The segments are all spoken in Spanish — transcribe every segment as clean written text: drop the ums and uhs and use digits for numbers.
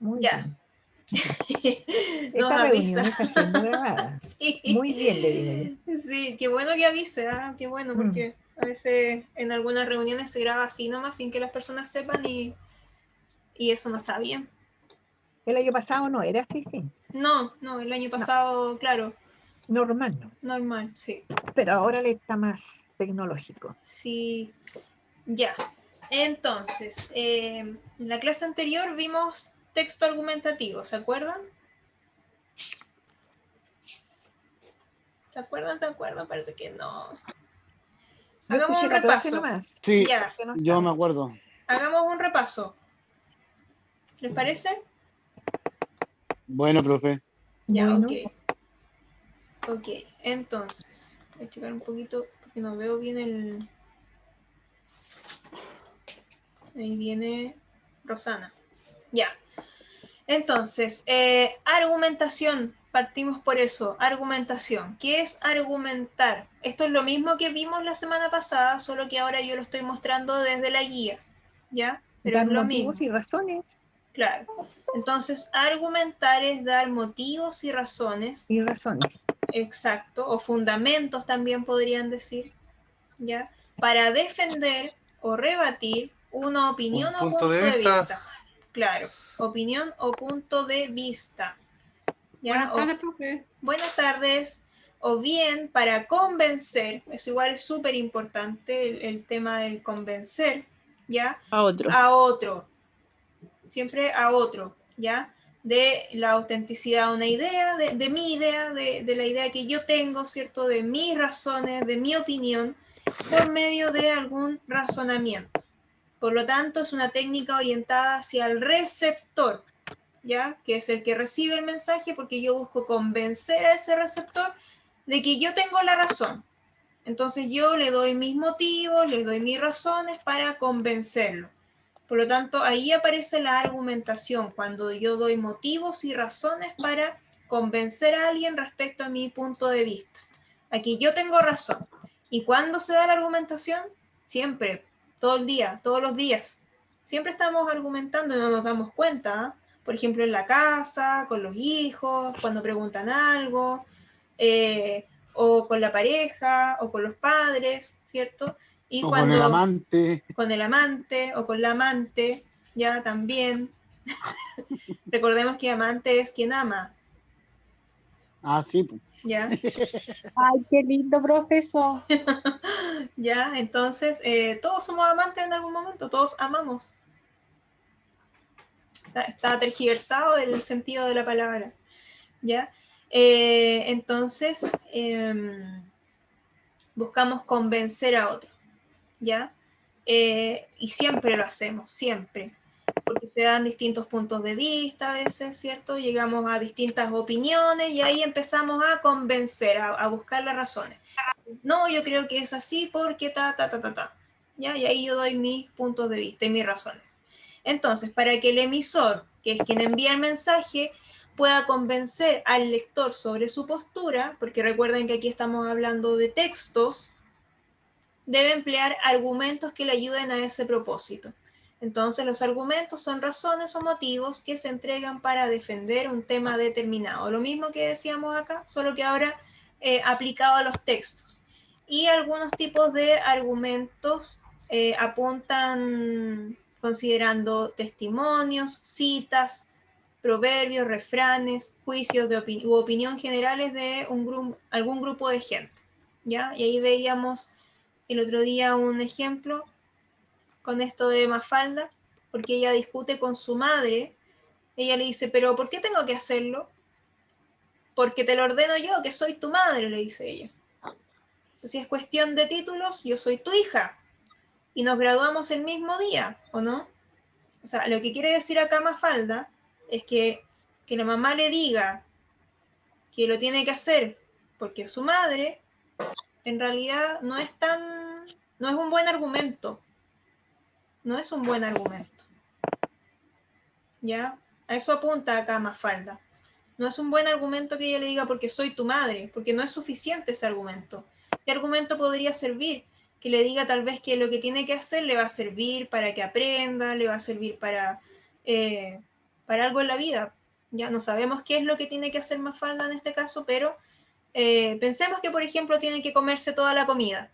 Muy Ya. bien. Nos Esta reunión avisa. está siendo grabada. Sí. Muy bien, le digo yo. Sí, qué bueno que avise, ¿ah? Qué bueno, Mm. porque a veces en algunas reuniones se graba así nomás sin que las personas sepan y eso no está bien. El año pasado no era así, sí. No, no, el año No, pasado, claro, normal no. normal, sí. Pero ahora le está más tecnológico. Sí, ya. Entonces, en la clase anterior vimos texto argumentativo, ¿se acuerdan? ¿Se acuerdan? ¿Se acuerdan? Parece que no. Yo Hagamos escuché un la clase repaso. nomás, Sí, Ya, porque no yo me estaba. acuerdo. hagamos un repaso. ¿Les parece? Bueno, profe. Ya, ok. Bueno, Ok, entonces, voy a checar un poquito porque no veo bien el... Ahí viene Rosana. Ya. Entonces, argumentación. Partimos por eso. Argumentación. ¿Qué es argumentar? Esto es lo mismo que vimos la semana pasada, solo que ahora yo lo estoy mostrando desde la guía. ¿Ya? Pero es dar lo motivos mismo. y razones Claro. Entonces, argumentar es dar motivos y razones. y razones. Exacto. O fundamentos también podrían decir. ¿Ya? Para defender o rebatir una opinión Un o punto de punto de vista. vista. Claro, opinión o punto de vista. ¿Ya? Buenas tardes, profe. Buenas tardes. O bien para convencer, eso igual es súper importante, el tema del convencer, ¿ya? A otro. A otro, siempre a otro, ¿ya? De la autenticidad de una idea, de mi idea, de la idea que yo tengo, ¿cierto? De mis razones, de mi opinión, por medio de algún razonamiento. Por lo tanto, es una técnica orientada hacia el receptor, ¿ya? Que es el que recibe el mensaje, porque yo busco convencer a ese receptor de que yo tengo la razón. Entonces yo le doy mis motivos, le doy mis razones para convencerlo. Por lo tanto, ahí aparece la argumentación, cuando yo doy motivos y razones para convencer a alguien respecto a mi punto de vista. Aquí yo tengo razón. ¿Y cuándo se da la argumentación? Siempre, todo el día, todos los días. Siempre estamos argumentando y no nos damos cuenta. Por ejemplo, en la casa, con los hijos, cuando preguntan algo, o con la pareja, o con los padres, ¿cierto? Y O con el cuando amante. con el amante o con la amante, ya también. Recordemos que amante es quien ama, Ah, sí, pues. ¿ya? Ay, qué lindo, profesor. ¿Ya? Entonces, todos somos amantes en algún momento, todos amamos. Está tergiversado el sentido de la palabra, ¿ya? Entonces, buscamos convencer a otro, ¿ya? Y siempre lo hacemos, siempre, porque se dan distintos puntos de vista a veces, ¿cierto? Llegamos a distintas opiniones y ahí empezamos a convencer, a buscar las razones. No, yo creo que es así porque ta. ¿Ya? Y ahí yo doy mis puntos de vista y mis razones. Entonces, para que el emisor, que es quien envía el mensaje, pueda convencer al lector sobre su postura, porque recuerden que aquí estamos hablando de textos, debe emplear argumentos que le ayuden a ese propósito. Entonces, los argumentos son razones o motivos que se entregan para defender un tema determinado. Lo mismo que decíamos acá, solo que ahora aplicado a los textos. Y algunos tipos de argumentos apuntan considerando testimonios, citas, proverbios, refranes, juicios u opinión generales de algún grupo de gente. ¿Ya? Y ahí veíamos el otro día un ejemplo con esto de Mafalda, porque ella discute con su madre. Ella le dice, pero ¿por qué tengo que hacerlo? Porque te lo ordeno yo, que soy tu madre, le dice ella. Si es cuestión de títulos, yo soy tu hija. Y nos graduamos el mismo día, ¿o no? O sea, lo que quiere decir acá Mafalda es que la mamá le diga que lo tiene que hacer porque es su madre, en realidad no es un buen argumento. No es un buen argumento. ¿Ya? A eso apunta acá Mafalda. No es un buen argumento que ella le diga porque soy tu madre, porque no es suficiente ese argumento. ¿Qué argumento podría servir? Que le diga tal vez que lo que tiene que hacer le va a servir para que aprenda, le va a servir para para algo en la vida. Ya no sabemos qué es lo que tiene que hacer Mafalda en este caso, pero pensemos que, por ejemplo, tiene que comerse toda la comida.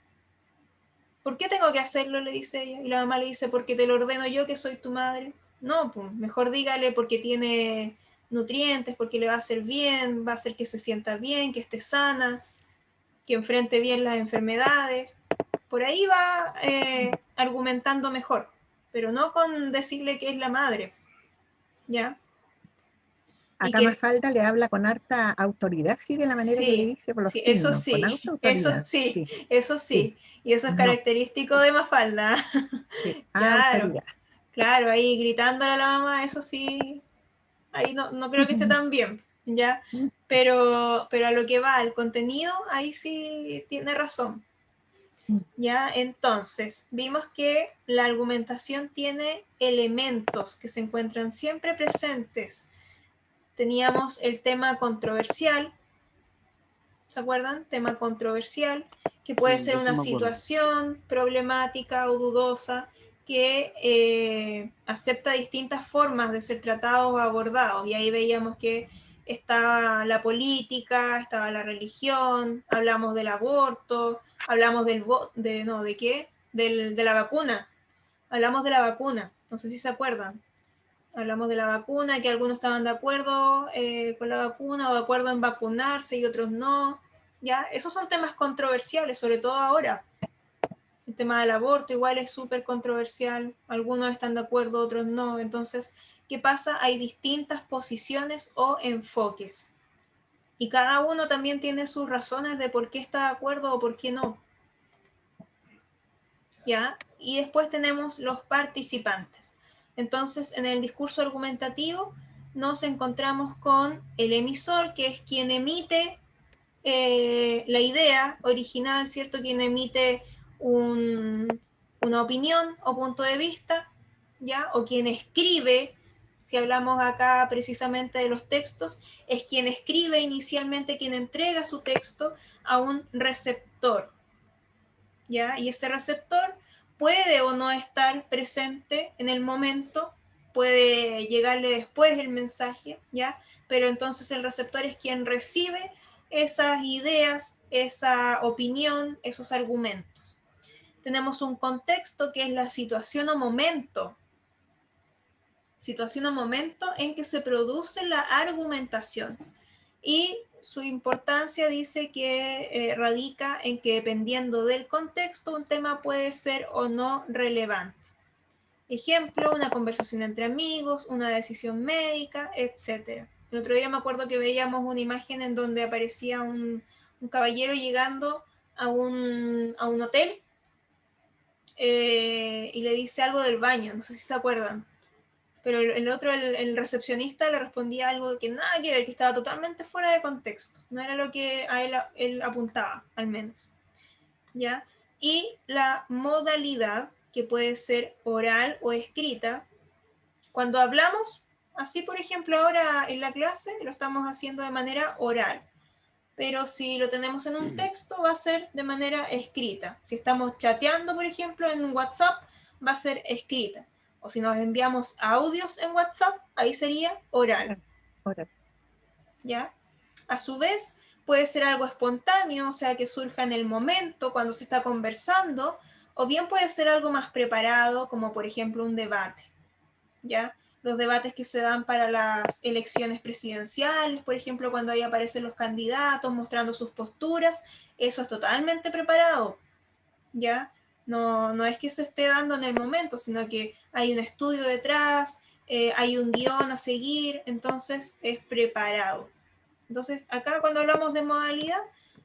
¿Por qué tengo que hacerlo?, le dice ella. Y la mamá le dice, porque te lo ordeno yo, que soy tu madre. No, pues mejor dígale porque tiene nutrientes, porque le va a hacer bien, va a hacer que se sienta bien, que esté sana, que enfrente bien las enfermedades. Por ahí va argumentando mejor, pero no con decirle que es la madre, ¿ya? Y Acá que es, Mafalda le habla con harta autoridad, sí, de la manera que le sí, dice por los sí, eso signos, con sí, alta eso autoridad. sí, Sí, eso sí, sí. Y eso es no, característico de Mafalda. sí, Claro, autoridad. claro, ahí gritándole a la mamá, eso sí, ahí no creo que esté tan bien, ¿ya? Pero a lo que va, el contenido, ahí sí tiene razón. ¿Ya? Entonces, vimos que la argumentación tiene elementos que se encuentran siempre presentes. Teníamos el tema controversial, ¿se acuerdan? Tema controversial, que puede Sí, ser de eso una me acuerdo. situación problemática o dudosa que acepta distintas formas de ser tratados o abordados. Y ahí veíamos que estaba la política, estaba la religión, hablamos del aborto, hablamos ¿de qué? De la vacuna. Hablamos de la vacuna, no sé si se acuerdan. Hablamos de la vacuna, que algunos estaban de acuerdo con la vacuna o de acuerdo en vacunarse y otros no. ¿Ya? Esos son temas controversiales, sobre todo ahora. El tema del aborto igual es súper controversial. Algunos están de acuerdo, otros no. Entonces, ¿qué pasa? Hay distintas posiciones o enfoques. Y cada uno también tiene sus razones de por qué está de acuerdo o por qué no. ¿Ya? Y después tenemos los participantes. Entonces, en el discurso argumentativo nos encontramos con el emisor, que es quien emite la idea original, ¿cierto? Quien emite una opinión o punto de vista, ¿ya? O quien escribe, si hablamos acá precisamente de los textos, es quien escribe inicialmente, quien entrega su texto a un receptor, ¿ya? Y ese receptor puede o no estar presente en el momento, puede llegarle después el mensaje, ¿ya? Pero entonces el receptor es quien recibe esas ideas, esa opinión, esos argumentos. Tenemos un contexto que es la situación o momento en que se produce la argumentación. Y su importancia dice que radica en que dependiendo del contexto, un tema puede ser o no relevante. Ejemplo, una conversación entre amigos, una decisión médica, etc. El otro día me acuerdo que veíamos una imagen en donde aparecía un caballero llegando a un hotel y le dice algo del baño, no sé si se acuerdan. Pero el otro, el recepcionista, le respondía algo que nada que ver, que estaba totalmente fuera de contexto. No era lo que a él apuntaba, al menos. ¿Ya? Y la modalidad, que puede ser oral o escrita, cuando hablamos, así por ejemplo ahora en la clase, lo estamos haciendo de manera oral. Pero si lo tenemos en un texto, va a ser de manera escrita. Si estamos chateando, por ejemplo, en WhatsApp, va a ser escrita. O si nos enviamos audios en WhatsApp, ahí sería oral. Ahora, ¿Ya? A su vez, puede ser algo espontáneo, o sea, que surja en el momento, cuando se está conversando, o bien puede ser algo más preparado, como por ejemplo un debate. ¿Ya? Los debates que se dan para las elecciones presidenciales, por ejemplo, cuando ahí aparecen los candidatos mostrando sus posturas, eso es totalmente preparado, ¿ya? No es que se esté dando en el momento, sino que hay un estudio detrás, hay un guión a seguir, entonces es preparado. Entonces, acá cuando hablamos de modalidad,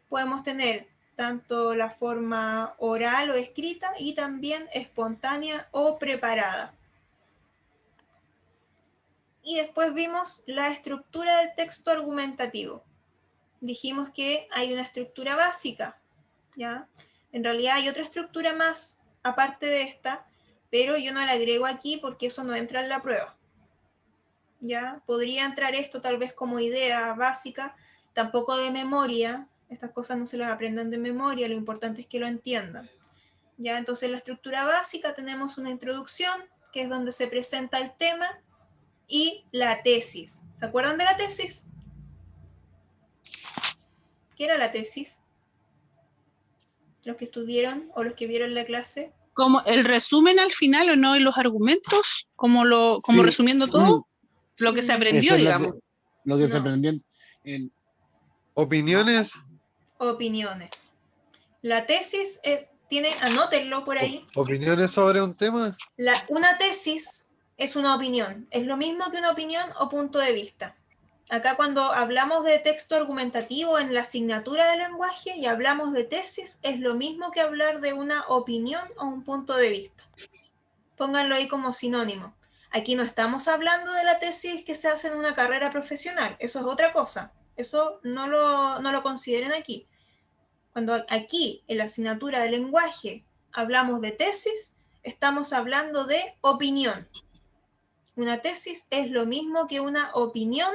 podemos tener tanto la forma oral o escrita y también espontánea o preparada. Y después vimos la estructura del texto argumentativo. Dijimos que hay una estructura básica, ¿ya? En realidad hay otra estructura más, aparte de esta, pero yo no la agrego aquí porque eso no entra en la prueba, ¿ya? Podría entrar esto tal vez como idea básica, tampoco de memoria, estas cosas no se las aprendan de memoria, lo importante es que lo entiendan, ¿ya? Entonces en la estructura básica tenemos una introducción, que es donde se presenta el tema, y la tesis. ¿Se acuerdan de la tesis? ¿Qué era la tesis? Los que estuvieron o los que vieron la clase. Como el resumen al final, ¿o no? Y los argumentos, como Sí. resumiendo todo, lo que se aprendió, Eso es digamos. lo que se No. aprendió en Opiniones. Opiniones. La tesis tiene, anótenlo por ahí. Opiniones sobre un tema. Una tesis es una opinión. Es lo mismo que una opinión o punto de vista. Acá cuando hablamos de texto argumentativo en la asignatura de lenguaje y hablamos de tesis, es lo mismo que hablar de una opinión o un punto de vista. Pónganlo ahí como sinónimo. Aquí no estamos hablando de la tesis que se hace en una carrera profesional. Eso es otra cosa. Eso no lo consideren aquí. Cuando aquí en la asignatura de lenguaje hablamos de tesis, estamos hablando de opinión. Una tesis es lo mismo que una opinión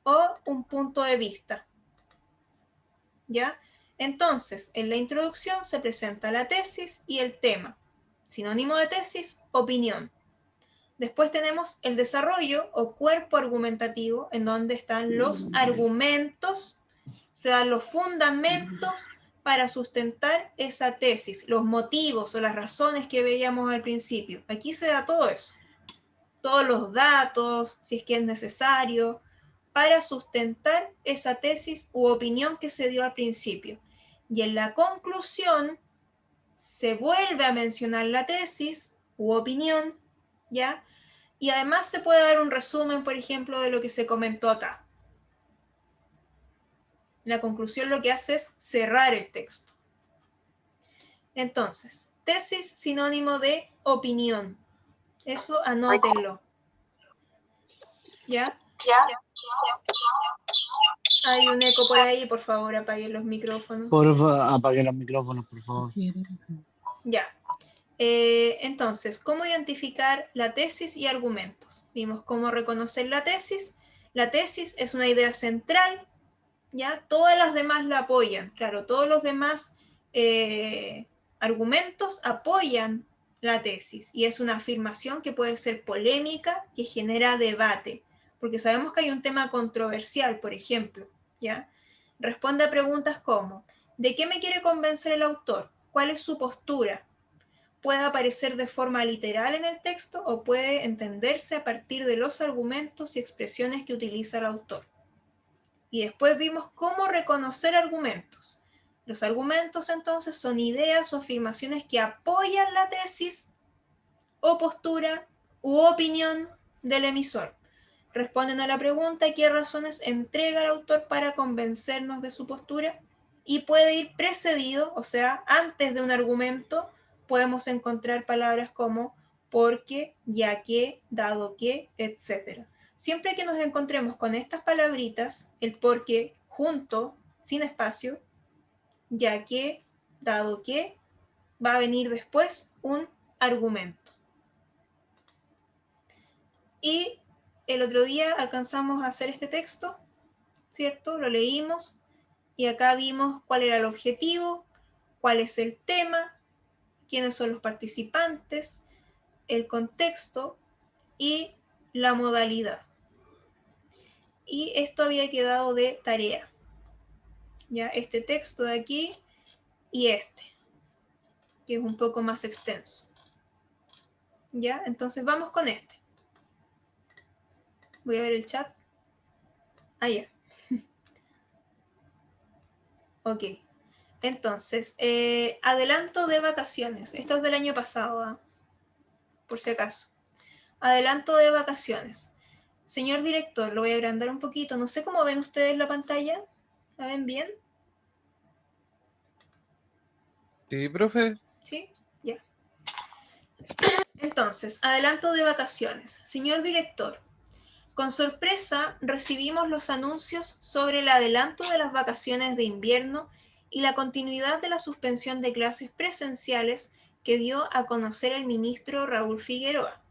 o un punto de vista. ¿Ya? Entonces, en la introducción se presenta la tesis y el tema. Sinónimo de tesis, opinión. Después tenemos el desarrollo o cuerpo argumentativo, en donde están los argumentos, se dan los fundamentos para sustentar esa tesis, los motivos o las razones que veíamos al principio. Aquí se da todo eso. Todos los datos, si es que es necesario, para sustentar esa tesis u opinión que se dio al principio. Y en la conclusión se vuelve a mencionar la tesis u opinión, ¿ya? Y además se puede dar un resumen, por ejemplo, de lo que se comentó acá. La conclusión lo que hace es cerrar el texto. Entonces, tesis sinónimo de opinión. Eso anótenlo. ¿Ya? Hay un eco por ahí, por favor, apaguen los micrófonos. Apague los micrófonos, por favor. Ya. Entonces, ¿cómo identificar la tesis y argumentos? Vimos cómo reconocer la tesis. La tesis es una idea central, ¿ya? Todas las demás la apoyan. Claro, todos los demás argumentos apoyan la tesis y es una afirmación que puede ser polémica, que genera debate, porque sabemos que hay un tema controversial, por ejemplo, ¿ya? Responde a preguntas como, ¿de qué me quiere convencer el autor? ¿Cuál es su postura? Puede aparecer de forma literal en el texto o puede entenderse a partir de los argumentos y expresiones que utiliza el autor. Y después vimos cómo reconocer argumentos. Los argumentos entonces son ideas o afirmaciones que apoyan la tesis o postura u opinión del emisor. Responden a la pregunta qué razones entrega el autor para convencernos de su postura y puede ir precedido, o sea, antes de un argumento podemos encontrar palabras como porque, ya que, dado que, etc. Siempre que nos encontremos con estas palabritas, el porque junto, sin espacio, ya que, dado que, va a venir después un argumento. Y el otro día alcanzamos a hacer este texto, ¿cierto? Lo leímos y acá vimos cuál era el objetivo, cuál es el tema, quiénes son los participantes, el contexto y la modalidad. Y esto había quedado de tarea. Ya, este texto de aquí y este, que es un poco más extenso. Ya, entonces vamos con este. Voy a ver el chat. Ya. Ok. Entonces, adelanto de vacaciones. Esto es del año pasado, ¿eh? Por si acaso. Adelanto de vacaciones. Señor director, lo voy a agrandar un poquito. No sé cómo ven ustedes la pantalla. ¿La ven bien? Sí, profe. ¿Sí? Ya. Entonces, adelanto de vacaciones. Señor director, con sorpresa recibimos los anuncios sobre el adelanto de las vacaciones de invierno y la continuidad de la suspensión de clases presenciales que dio a conocer el ministro Raúl Figueroa.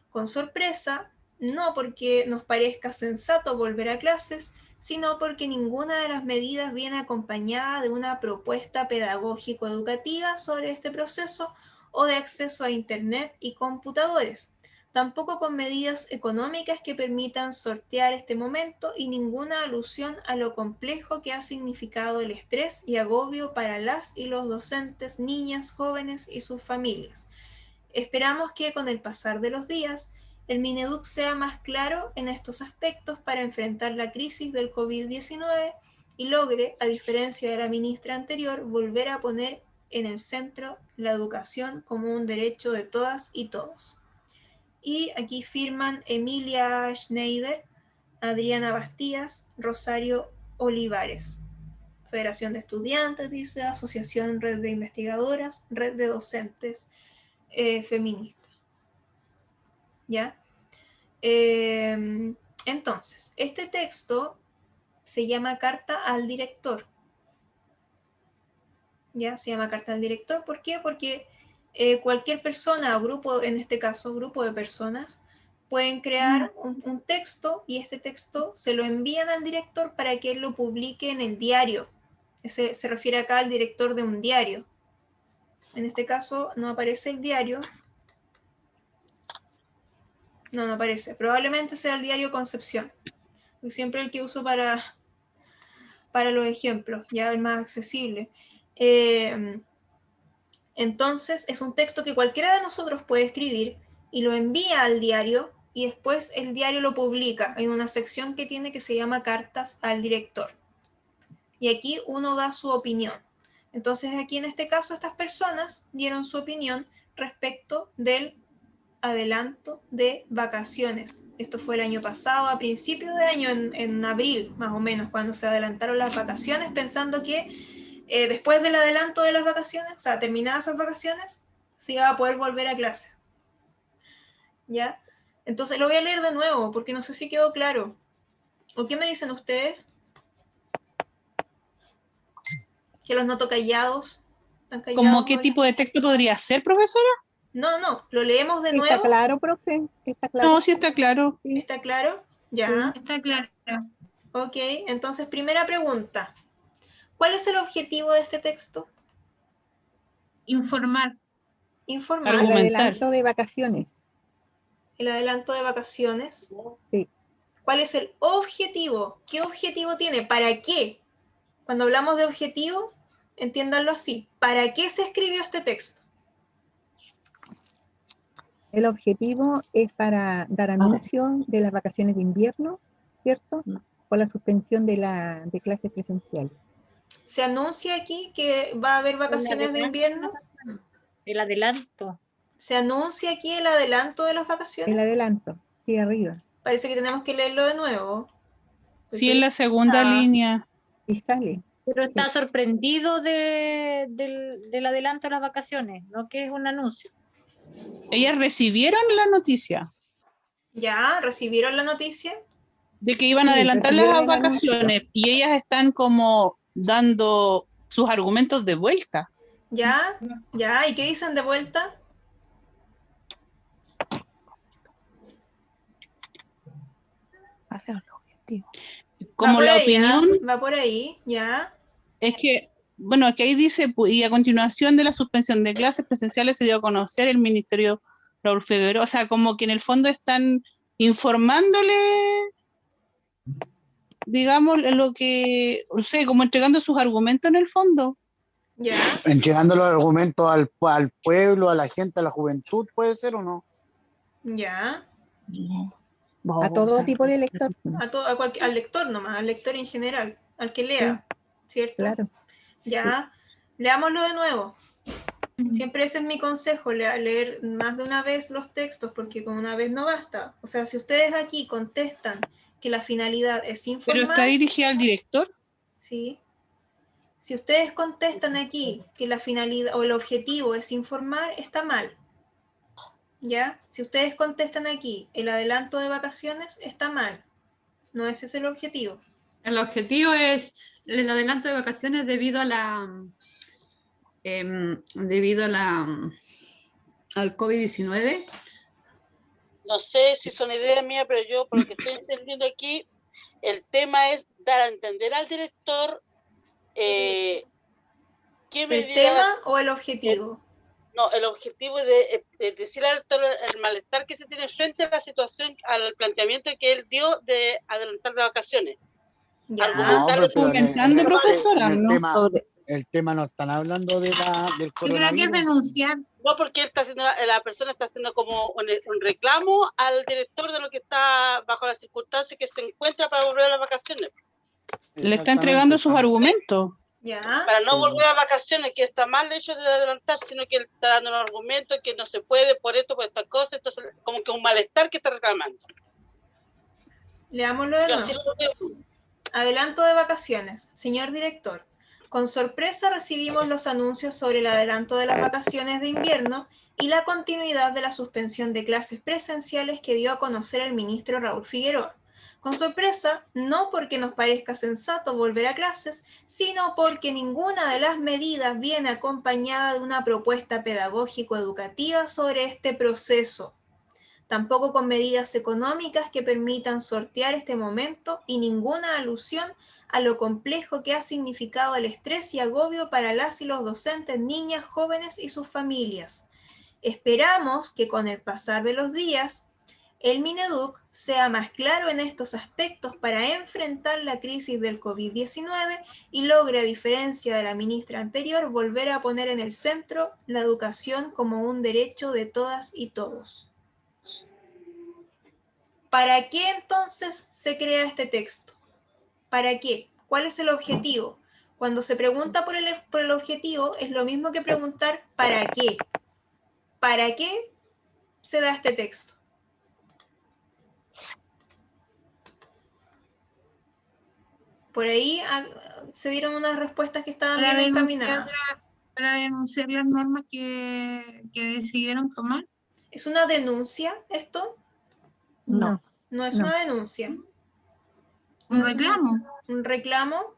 Con sorpresa, no porque nos parezca sensato volver a clases, sino porque ninguna de las medidas viene acompañada de una propuesta pedagógico-educativa sobre este proceso o de acceso a Internet y computadores. tampoco con medidas económicas que permitan sortear este momento y ninguna alusión a lo complejo que ha significado el estrés y agobio para las y los docentes, niñas, jóvenes y sus familias. Esperamos que con el pasar de los días, el Mineduc sea más claro en estos aspectos para enfrentar la crisis del COVID-19 y logre, a diferencia de la ministra anterior, volver a poner en el centro la educación como un derecho de todas y todos. Y aquí firman Emilia Schneider, Adriana Bastías, Rosario Olivares. Federación de Estudiantes, dice, Asociación Red de Investigadoras, Red de Docentes Feministas. ¿Ya? Entonces, este texto se llama Carta al Director. ¿Ya? Se llama Carta al Director. ¿Por qué? Porque cualquier persona o grupo, en este caso, grupo de personas, pueden crear un texto y este texto se lo envían al director para que él lo publique en el diario. Se refiere acá al director de un diario. En este caso no aparece el diario. No aparece. Probablemente sea el diario Concepción. Siempre el que uso para los ejemplos, ya el más accesible. Entonces es un texto que cualquiera de nosotros puede escribir y lo envía al diario y después el diario lo publica en una sección que tiene que se llama Cartas al Director. Y aquí uno da su opinión. Entonces aquí en este caso estas personas dieron su opinión respecto del adelanto de vacaciones. Esto fue el año pasado, a principios de año, en abril más o menos, cuando se adelantaron las vacaciones, pensando que después del adelanto de las vacaciones, o sea, terminadas esas vacaciones, se iba a poder volver a clase. ¿Ya? Entonces lo voy a leer de nuevo, porque no sé si quedó claro. ¿O qué me dicen ustedes? Que los noto callados. ¿Están callados? ¿Cómo qué tipo de texto podría ser, profesora? No, lo leemos de ¿Está nuevo. claro, profe? ¿Está claro? No, sí está claro. Sí. ¿Está claro? Ya. Está claro. Ok, entonces primera pregunta. ¿Cuál es el objetivo de este texto? Informar. Informar El Argumentar. adelanto de vacaciones. el adelanto de vacaciones. Sí. ¿Cuál es el objetivo? ¿Qué objetivo tiene? ¿Para qué? Cuando hablamos de objetivo, entiéndanlo así. ¿Para qué se escribió este texto? El objetivo es para dar anuncio de las vacaciones de invierno, ¿cierto? Con la suspensión de clases presenciales. ¿Se anuncia aquí que va a haber vacaciones de invierno? El adelanto. ¿Se anuncia aquí el adelanto de las vacaciones? El adelanto, sí, arriba. Parece que tenemos que leerlo de nuevo. Sí, en la segunda línea. Y sale. Pero está sorprendido del adelanto de las vacaciones, no que es un anuncio. Ellas recibieron la noticia ¿Ya? ¿Recibieron la noticia? de que iban a Sí, adelantar recibieron las el anuncio. vacaciones y ellas están como dando sus argumentos de vuelta. ¿Ya? ¿Ya? ¿Y qué dicen de vuelta? Como Va la por ahí, opinión ¿ah? Va por ahí, ¿ya? es que, bueno, es que ahí dice, y a continuación de la suspensión de clases presenciales se dio a conocer el Ministerio Raúl Figueroa, o sea, como que en el fondo están informándole, digamos, lo que, no sé, como entregando sus argumentos en el fondo. ¿Ya? Entregando los argumentos al pueblo, a la gente, a la juventud, ¿puede ser o no? ¿Ya? A todo tipo de lector. Al lector nomás, al lector en general, al que lea, ¿cierto? Claro. Ya, leámoslo de nuevo. Siempre ese es mi consejo, leer más de una vez los textos, porque con una vez no basta. O sea, si ustedes aquí contestan que la finalidad es Pero informar, está dirigida al director. ¿sí? Si ustedes contestan aquí que la finalidad o el objetivo es informar, está mal. ¿Ya? Si ustedes contestan aquí el adelanto de vacaciones, está mal. No ese es el objetivo. El objetivo es el adelanto de vacaciones debido a al COVID-19. No sé si son ideas mías, pero yo, por lo que estoy entendiendo aquí, el tema es dar a entender al director qué ¿El medidas... tema o el objetivo? No, el objetivo es de decirle al rector el malestar que se tiene frente a la situación, al planteamiento que él dio de adelantar las vacaciones. Ya. Argumentarlo pero Comentando, profesora, en el ¿no? tema, Sobre- el tema no están hablando del Yo creo que es coronavirus. denunciar. No, porque él está haciendo, la persona está haciendo como un reclamo al director de lo que está bajo las circunstancias que se encuentra para volver a las vacaciones. Le está entregando sus argumentos. Ya. Para no Sí. volver a vacaciones, que está mal el hecho de adelantar, sino que él está dando un argumento que no se puede por esto, por estas cosas, entonces como que un malestar que está reclamando. Leámoslo de Yo nuevo. así lo veo. Adelanto de vacaciones. Señor director, con sorpresa recibimos los anuncios sobre el adelanto de las vacaciones de invierno y la continuidad de la suspensión de clases presenciales que dio a conocer el ministro Raúl Figueroa. Con sorpresa, no porque nos parezca sensato volver a clases, sino porque ninguna de las medidas viene acompañada de una propuesta pedagógico-educativa sobre este proceso. Tampoco con medidas económicas que permitan sortear este momento y ninguna alusión a lo complejo que ha significado el estrés y agobio para las y los docentes, niñas, jóvenes y sus familias. Esperamos que con el pasar de los días, el Mineduc sea más claro en estos aspectos para enfrentar la crisis del COVID-19 y logre, a diferencia de la ministra anterior, volver a poner en el centro la educación como un derecho de todas y todos. ¿Para qué entonces se crea este texto? ¿Para qué? ¿Cuál es el objetivo? Cuando se pregunta por el objetivo, es lo mismo que preguntar ¿para qué? ¿Para qué se da este texto? Por ahí se dieron unas respuestas que estaban Para bien denunciar, encaminadas. para denunciar las normas que decidieron tomar. ¿Es una denuncia esto? No. No es No. una denuncia. Un reclamo. ¿Un reclamo?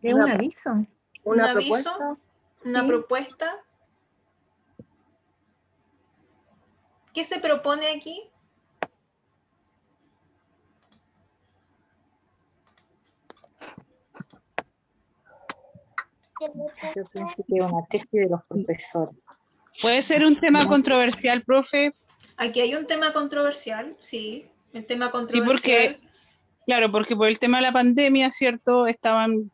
Es un aviso. ¿Un aviso? ¿Una Sí. propuesta? ¿Qué se propone aquí? Yo pienso que es una tesis de los profesores. Puede ser un tema controversial, profe. Aquí hay un tema controversial, sí. El tema Sí, controversial. porque por el tema de la pandemia, ¿cierto? Estaban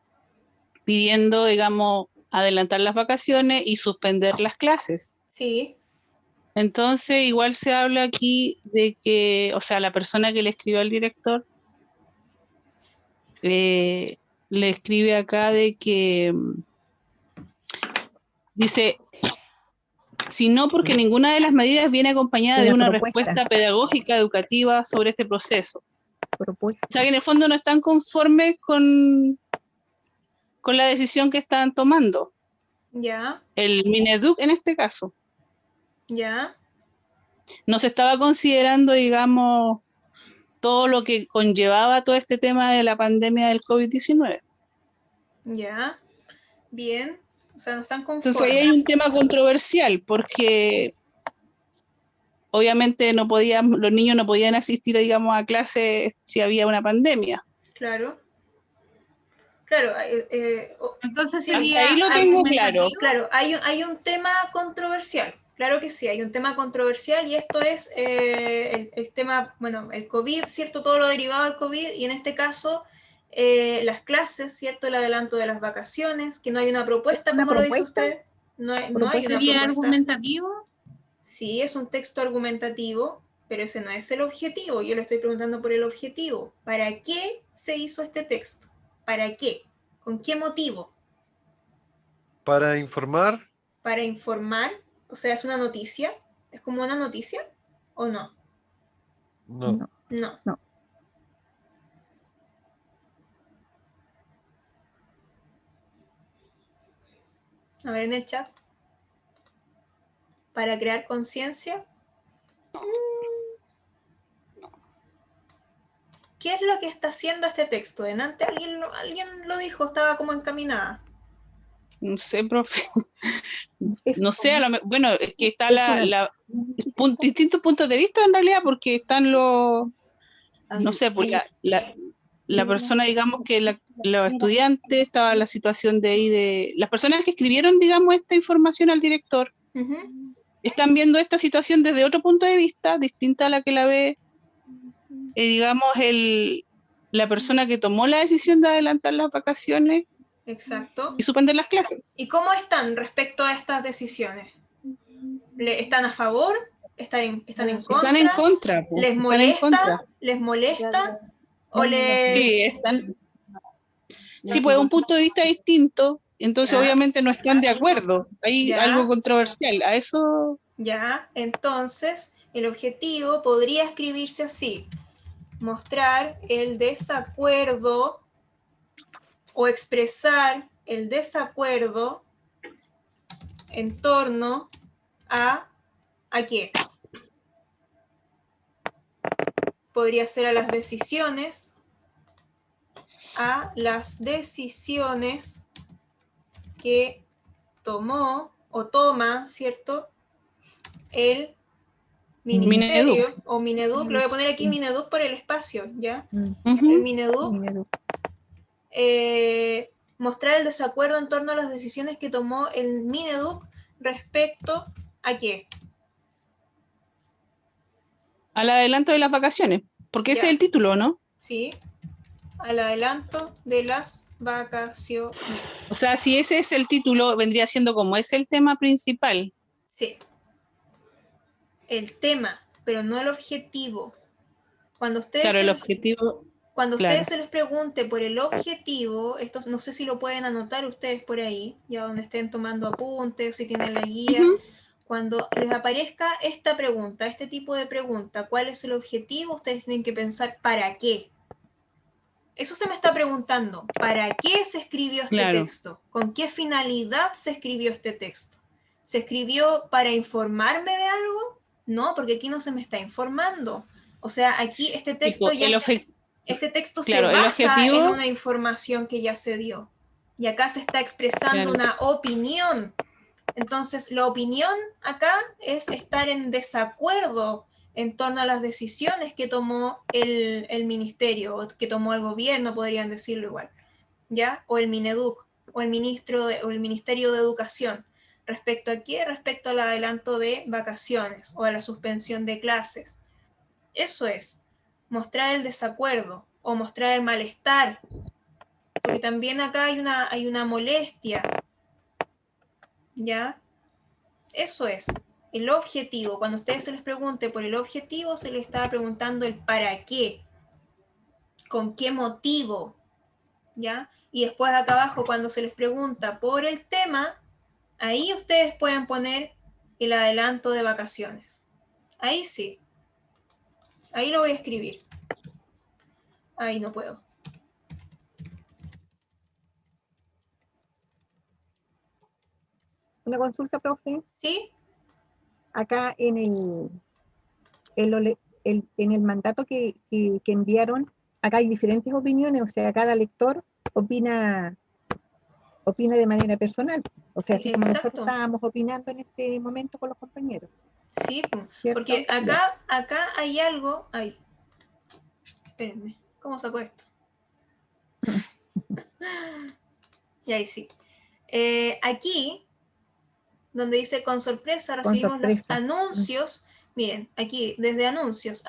pidiendo, digamos, adelantar las vacaciones y suspender las clases. Sí, Entonces, igual se habla aquí de que, o sea, la persona que le escribió al director le escribe acá de que dice, si no porque ninguna de las medidas viene acompañada de una respuesta pedagógica educativa sobre este proceso. Propuesta. O sea, que en el fondo no están conformes con la decisión que están tomando. ya, El Mineduc en este caso. ya, No se estaba considerando, digamos, todo lo que conllevaba todo este tema de la pandemia del COVID-19. ya. Bien. O sea, no están conformes. Entonces ahí hay un tema controversial porque obviamente los niños no podían asistir, digamos, a clases si había una pandemia. Claro. Claro. Entonces Hasta sería ahí lo tengo argumentativo. Claro, hay un tema controversial. Claro que sí, hay un tema controversial y esto es el tema, bueno, el COVID, ¿cierto? Todo lo derivado del COVID y en este caso las clases, ¿cierto? El adelanto de las vacaciones, que no hay una propuesta, ¿Una como lo dice propuesta? usted. No hay una ¿Sería propuesta. argumentativo? Sí, es un texto argumentativo, pero ese no es el objetivo. Yo le estoy preguntando por el objetivo. ¿Para qué se hizo este texto? ¿Para qué? ¿Con qué motivo? Para informar, Para informar, o sea, es una noticia, es como una noticia o no. no. No. No. A ver en el chat. Para crear conciencia. ¿Qué es lo que está haciendo este texto? Delante alguien lo dijo, estaba como encaminada. No sé, profe. Es No sé, bueno, es que está es distintos puntos de vista en realidad, porque están no sé, pues la persona, digamos, que los estudiantes, estaba la situación de ahí las personas que escribieron, digamos, esta información al director, Ujú. están viendo esta situación desde otro punto de vista, distinta a la que la ve, digamos, la persona que tomó la decisión de adelantar las vacaciones Exacto. y suspender las clases. ¿Y cómo están respecto a estas decisiones? ¿Están a favor? ¿Están en contra? Están en contra. Po, ¿Les están en molesta? contra. ¿Les molesta? ¿O Sí, les...? están. Sí, pues un punto de vista distinto, entonces Ya. obviamente no están de acuerdo. Hay Ya. algo controversial. A eso. Ya, entonces el objetivo podría escribirse así: mostrar el desacuerdo o expresar el desacuerdo en torno ¿a qué? Podría ser a las decisiones que tomó o toma, ¿cierto?, el ministerio Mineduc. o Mineduc. Lo voy a poner aquí Mineduc por el espacio, ¿ya? Ujú. El Mineduc. Mostrar el desacuerdo en torno a las decisiones que tomó el Mineduc respecto ¿a qué? Al adelanto de las vacaciones, porque ese Ya. es el título, ¿no? Sí, al adelanto de las vacaciones. O sea, si ese es el título, vendría siendo como es el tema principal. Sí. El tema, pero no el objetivo. Cuando ustedes, Claro, el objetivo. cuando claro. ustedes se les pregunte por el objetivo, esto no sé si lo pueden anotar ustedes por ahí, ya donde estén tomando apuntes, si tienen la guía. Ujú. Cuando les aparezca esta pregunta, este tipo de pregunta, ¿cuál es el objetivo? Ustedes tienen que pensar ¿para qué? Eso se me está preguntando. ¿Para qué se escribió este Claro. texto? ¿Con qué finalidad se escribió este texto? ¿Se escribió para informarme de algo? No, porque aquí no se me está informando. O sea, aquí este texto Tipo, este texto claro, se el basa objetivo- en una información que ya se dio. Y acá se está expresando Claro. una opinión. Entonces, la opinión acá es estar en desacuerdo en torno a las decisiones que tomó el ministerio, o que tomó el gobierno, podrían decirlo igual, ¿ya? O el Mineduc, o el Ministerio de Educación. ¿Respecto a qué? Respecto al adelanto de vacaciones o a la suspensión de clases. Eso es, mostrar el desacuerdo o mostrar el malestar, porque también acá hay una molestia, ¿ya? Eso es, el objetivo. Cuando ustedes se les pregunte por el objetivo, se les está preguntando el para qué, con qué motivo, ¿ya? Y después acá abajo, cuando se les pregunta por el tema, ahí ustedes pueden poner el adelanto de vacaciones. Ahí sí. Ahí lo voy a escribir. Ahí no puedo. Una consulta, profe. ¿Sí? Acá en el mandato que enviaron, acá hay diferentes opiniones, o sea, cada lector opina de manera personal. O sea, así como nosotros Exacto. estábamos opinando en este momento con los compañeros. Sí, ¿Cierto? porque Ya. acá hay algo. Ay, espérenme, ¿cómo saco esto? Y ahí sí. Aquí, donde dice con sorpresa, recibimos los anuncios. Miren, aquí, desde anuncios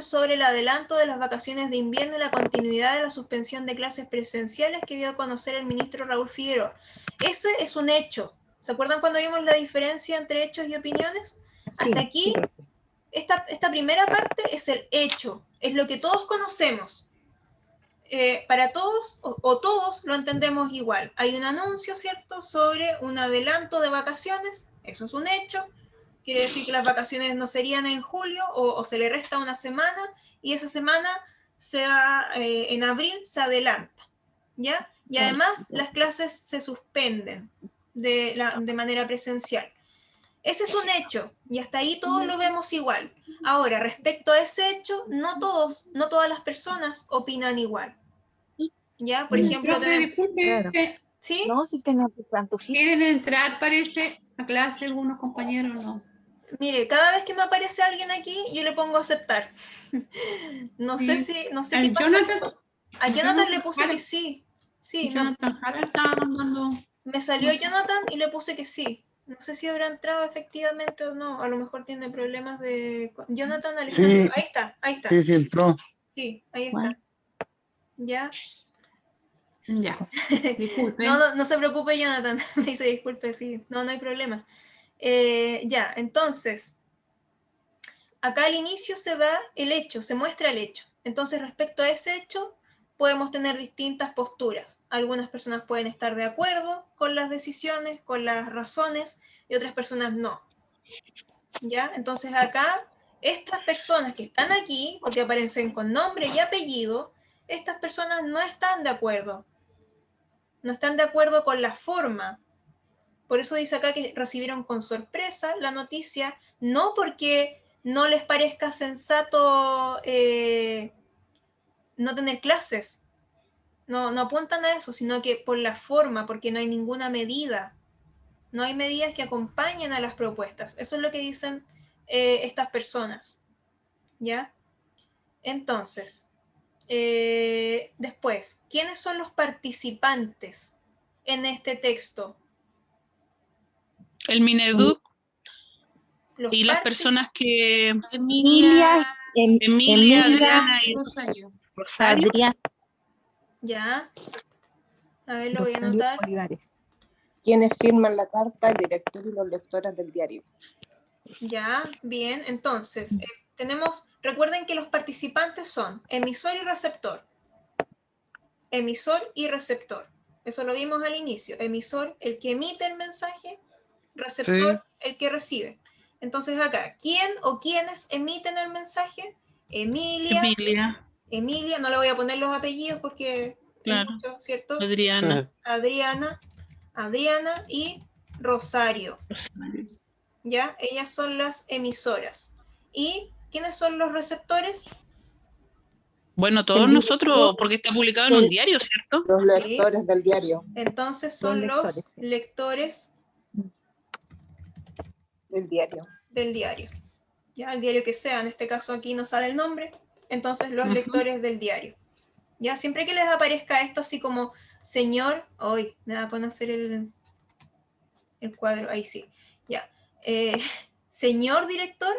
sobre el adelanto de las vacaciones de invierno y la continuidad de la suspensión de clases presenciales que dio a conocer el ministro Raúl Figueroa. Ese es un hecho. ¿Se acuerdan cuando vimos la diferencia entre hechos y opiniones? Hasta aquí, esta primera parte es el hecho, es lo que todos conocemos. Para todos o todos lo entendemos igual. Hay un anuncio, ¿cierto?, sobre un adelanto de vacaciones, eso es un hecho. Quiere decir que las vacaciones no serían en julio o se le resta una semana y esa semana en abril se adelanta, ¿ya? Y además las clases se suspenden de manera presencial. Ese es un hecho y hasta ahí todos lo vemos igual. Ahora, respecto a ese hecho, no todas las personas opinan igual. ¿Ya? Por ejemplo, Profe, disculpe. Claro. ¿Sí? No, si tenemos tanto ¿Quieren entrar, parece, a clase algunos compañeros o no? Mire, cada vez que me aparece alguien aquí, yo le pongo aceptar. No sé qué pasa. A Jonathan le puse que sí. Sí, Jonathan Jara estaba mandando. me salió Jonathan y le puse que sí. No sé si habrá entrado efectivamente o no. A lo mejor tiene problemas de... Jonathan, Sí. Alejandro. Ahí está, ahí está. Sí, sí entró. Sí, ahí Bueno. está. ¿Ya? Ya. Disculpe. No se preocupe, Jonathan. Me dice disculpe, sí. No hay problema. Ya, entonces, acá al inicio se da el hecho, se muestra el hecho. Entonces, respecto a ese hecho, podemos tener distintas posturas. Algunas personas pueden estar de acuerdo con las decisiones, con las razones, y otras personas no. ¿Ya? Entonces acá, estas personas que están aquí, porque aparecen con nombre y apellido, estas personas no están de acuerdo. No están de acuerdo con la forma. Por eso dice acá que recibieron con sorpresa la noticia, no porque no les parezca sensato no tener clases. No apuntan a eso, sino que por la forma, porque no hay ninguna medida. No hay medidas que acompañen a las propuestas. Eso es lo que dicen estas personas. ¿Ya? Entonces, después, ¿quiénes son los participantes en este texto? El Mineduc Los y las personas que... Emilia, Emilia, Adriana y Rosario. Rosario. Adrián, Ya. A ver, lo voy a Rosario anotar. Olivares. quienes firman la carta, el director y los lectores del diario. Ya, bien. Entonces, recuerden que los participantes son emisor y receptor. Emisor y receptor. Eso lo vimos al inicio. Emisor, el que emite el mensaje. Receptor, el que recibe. Entonces acá, ¿quién o quiénes emiten el mensaje? Emilia, no le voy a poner los apellidos porque Claro. es mucho, ¿cierto? Adriana. Adriana y Rosario. ¿Ya? Ellas son las emisoras. ¿Y quiénes son los receptores? Bueno, todos nosotros, porque está publicado en un diario, ¿cierto? Los Sí. lectores del diario. Entonces son los lectores Del diario. del diario. Ya, el diario que sea, en este caso aquí no sale el nombre, entonces los lectores del diario. Ya, siempre que les aparezca esto así como señor, hoy me va a conocer el cuadro, ahí sí, ya. Señor director,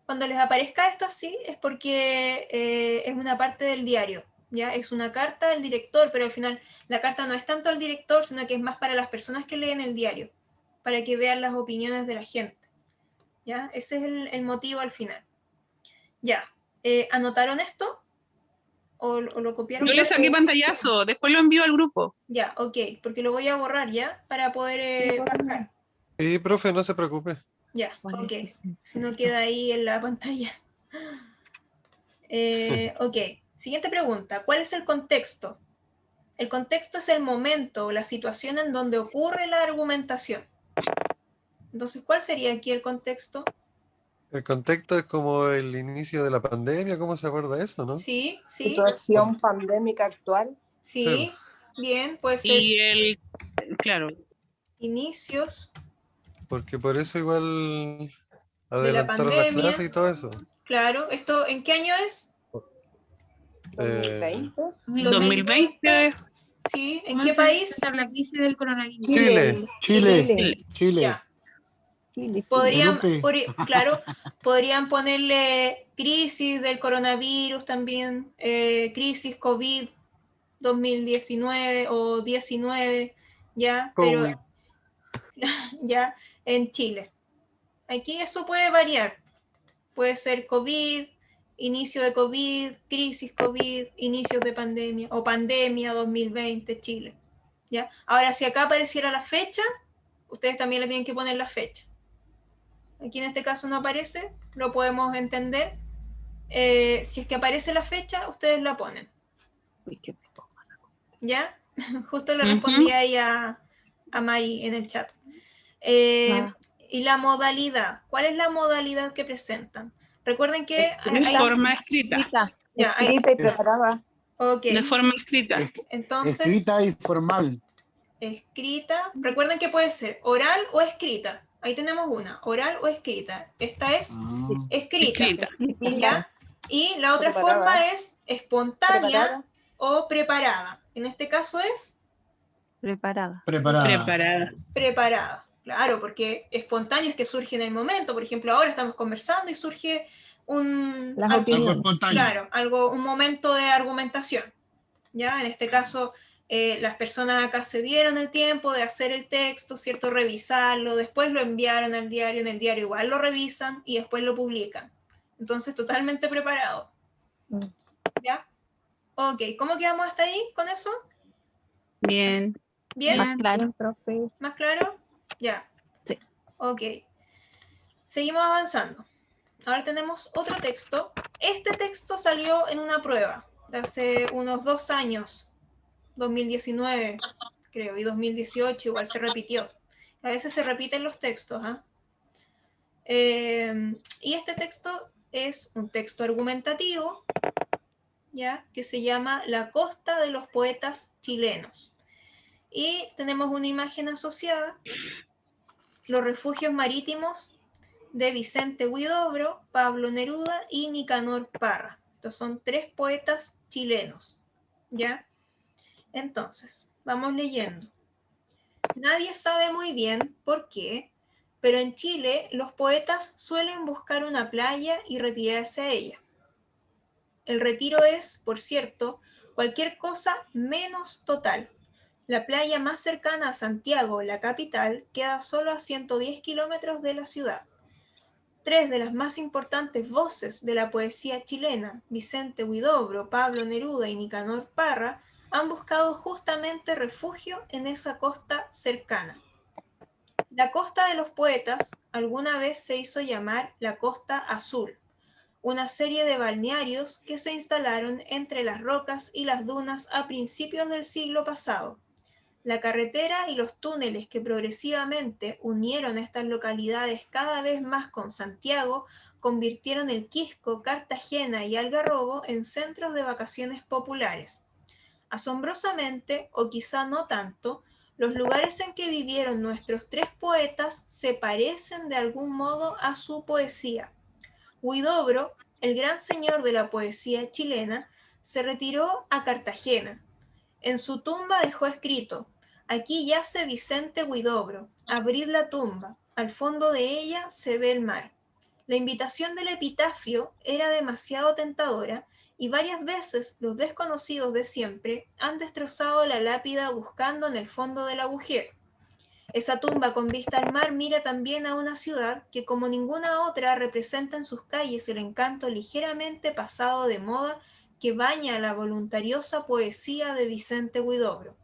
cuando les aparezca esto así, es porque es una parte del diario, ya, es una carta del director, pero al final la carta no es tanto al director, sino que es más para las personas que leen el diario, para que vean las opiniones de la gente. ¿Ya? Ese es el motivo al final. Ya. ¿Anotaron esto? ¿O lo copiaron? Yo le saqué pantallazo, después lo envío al grupo. Ya, ok, porque lo voy a borrar ya para poder bajar. Sí, profe, no se preocupe. Ya, ok. Si no queda ahí en la pantalla. Ok, siguiente pregunta. ¿Cuál es el contexto? El contexto es el momento o la situación en donde ocurre la argumentación. Entonces, ¿cuál sería aquí el contexto? El contexto es como el inicio de la pandemia, ¿cómo se acuerda eso, no? Sí. Situación pandémica actual. Sí, bien, puede ser. Y claro. Inicios. Porque por eso igual De la adelantaron la pandemia. clase y todo eso. Claro, ¿esto en qué año es? 2020. 2020. Sí, ¿en qué país? La crisis del coronavirus. Chile. Ya. Podrían ponerle crisis del coronavirus también, crisis COVID 2019 o 19, ya, pero ya en Chile. Aquí eso puede variar. Puede ser COVID, inicio de COVID, crisis COVID, inicios de pandemia o pandemia 2020 Chile. ¿Ya? Ahora, si acá apareciera la fecha, ustedes también le tienen que poner la fecha. Aquí en este caso no aparece, lo podemos entender. Si es que aparece la fecha, ustedes la ponen. ¿Ya? Justo le respondí ahí a Mari en el chat. Y la modalidad. ¿Cuál es la modalidad que presentan? Recuerden que de forma escrita. Escrita y preparada. Okay. De forma escrita. Entonces, escrita y formal. Escrita. Recuerden que puede ser oral o escrita. Ahí tenemos una, oral o escrita. Esta es escrita. ¿Ya? Y la otra forma es espontánea o preparada. En este caso es Preparada. Preparada, Claro, porque espontáneo es que surge en el momento. Por ejemplo, ahora estamos conversando y surge Las Algo opiniones. espontáneo. claro, un momento de argumentación. ¿Ya? En este caso, las personas acá se dieron el tiempo de hacer el texto, ¿cierto? Revisarlo, después lo enviaron al diario, en el diario igual lo revisan y después lo publican. Entonces, totalmente preparado. Mm. ¿Ya? Ok, ¿cómo quedamos hasta ahí con eso? Bien. ¿Bien? Bien. Claro. Profe. ¿Más claro? Ya. Sí. Ok. Seguimos avanzando. Ahora tenemos otro texto. Este texto salió en una prueba de hace unos 2 años, 2019, creo, y 2018 igual se repitió. A veces se repiten los textos. Y este texto es un texto argumentativo, ¿ya? Que se llama La costa de los poetas chilenos. Y tenemos una imagen asociada, los refugios marítimos de Vicente Huidobro, Pablo Neruda y Nicanor Parra. Estos son 3 poetas chilenos, ¿ya? Entonces, vamos leyendo. Nadie sabe muy bien por qué, pero en Chile los poetas suelen buscar una playa y retirarse a ella. El retiro es, por cierto, cualquier cosa menos total. La playa más cercana a Santiago, la capital, queda solo a 110 kilómetros de la ciudad. 3 de las más importantes voces de la poesía chilena, Vicente Huidobro, Pablo Neruda y Nicanor Parra, han buscado justamente refugio en esa costa cercana. La costa de los poetas alguna vez se hizo llamar la Costa Azul, una serie de balnearios que se instalaron entre las rocas y las dunas a principios del siglo pasado. La carretera y los túneles que progresivamente unieron estas localidades cada vez más con Santiago convirtieron el Quisco, Cartagena y Algarrobo en centros de vacaciones populares. Asombrosamente, o quizá no tanto, los lugares en que vivieron nuestros 3 poetas se parecen de algún modo a su poesía. Huidobro, el gran señor de la poesía chilena, se retiró a Cartagena. En su tumba dejó escrito: aquí yace Vicente Huidobro, abrid la tumba, al fondo de ella se ve el mar. La invitación del epitafio era demasiado tentadora y varias veces los desconocidos de siempre han destrozado la lápida buscando en el fondo del agujero. Esa tumba con vista al mar mira también a una ciudad que como ninguna otra representa en sus calles el encanto ligeramente pasado de moda que baña la voluntariosa poesía de Vicente Huidobro.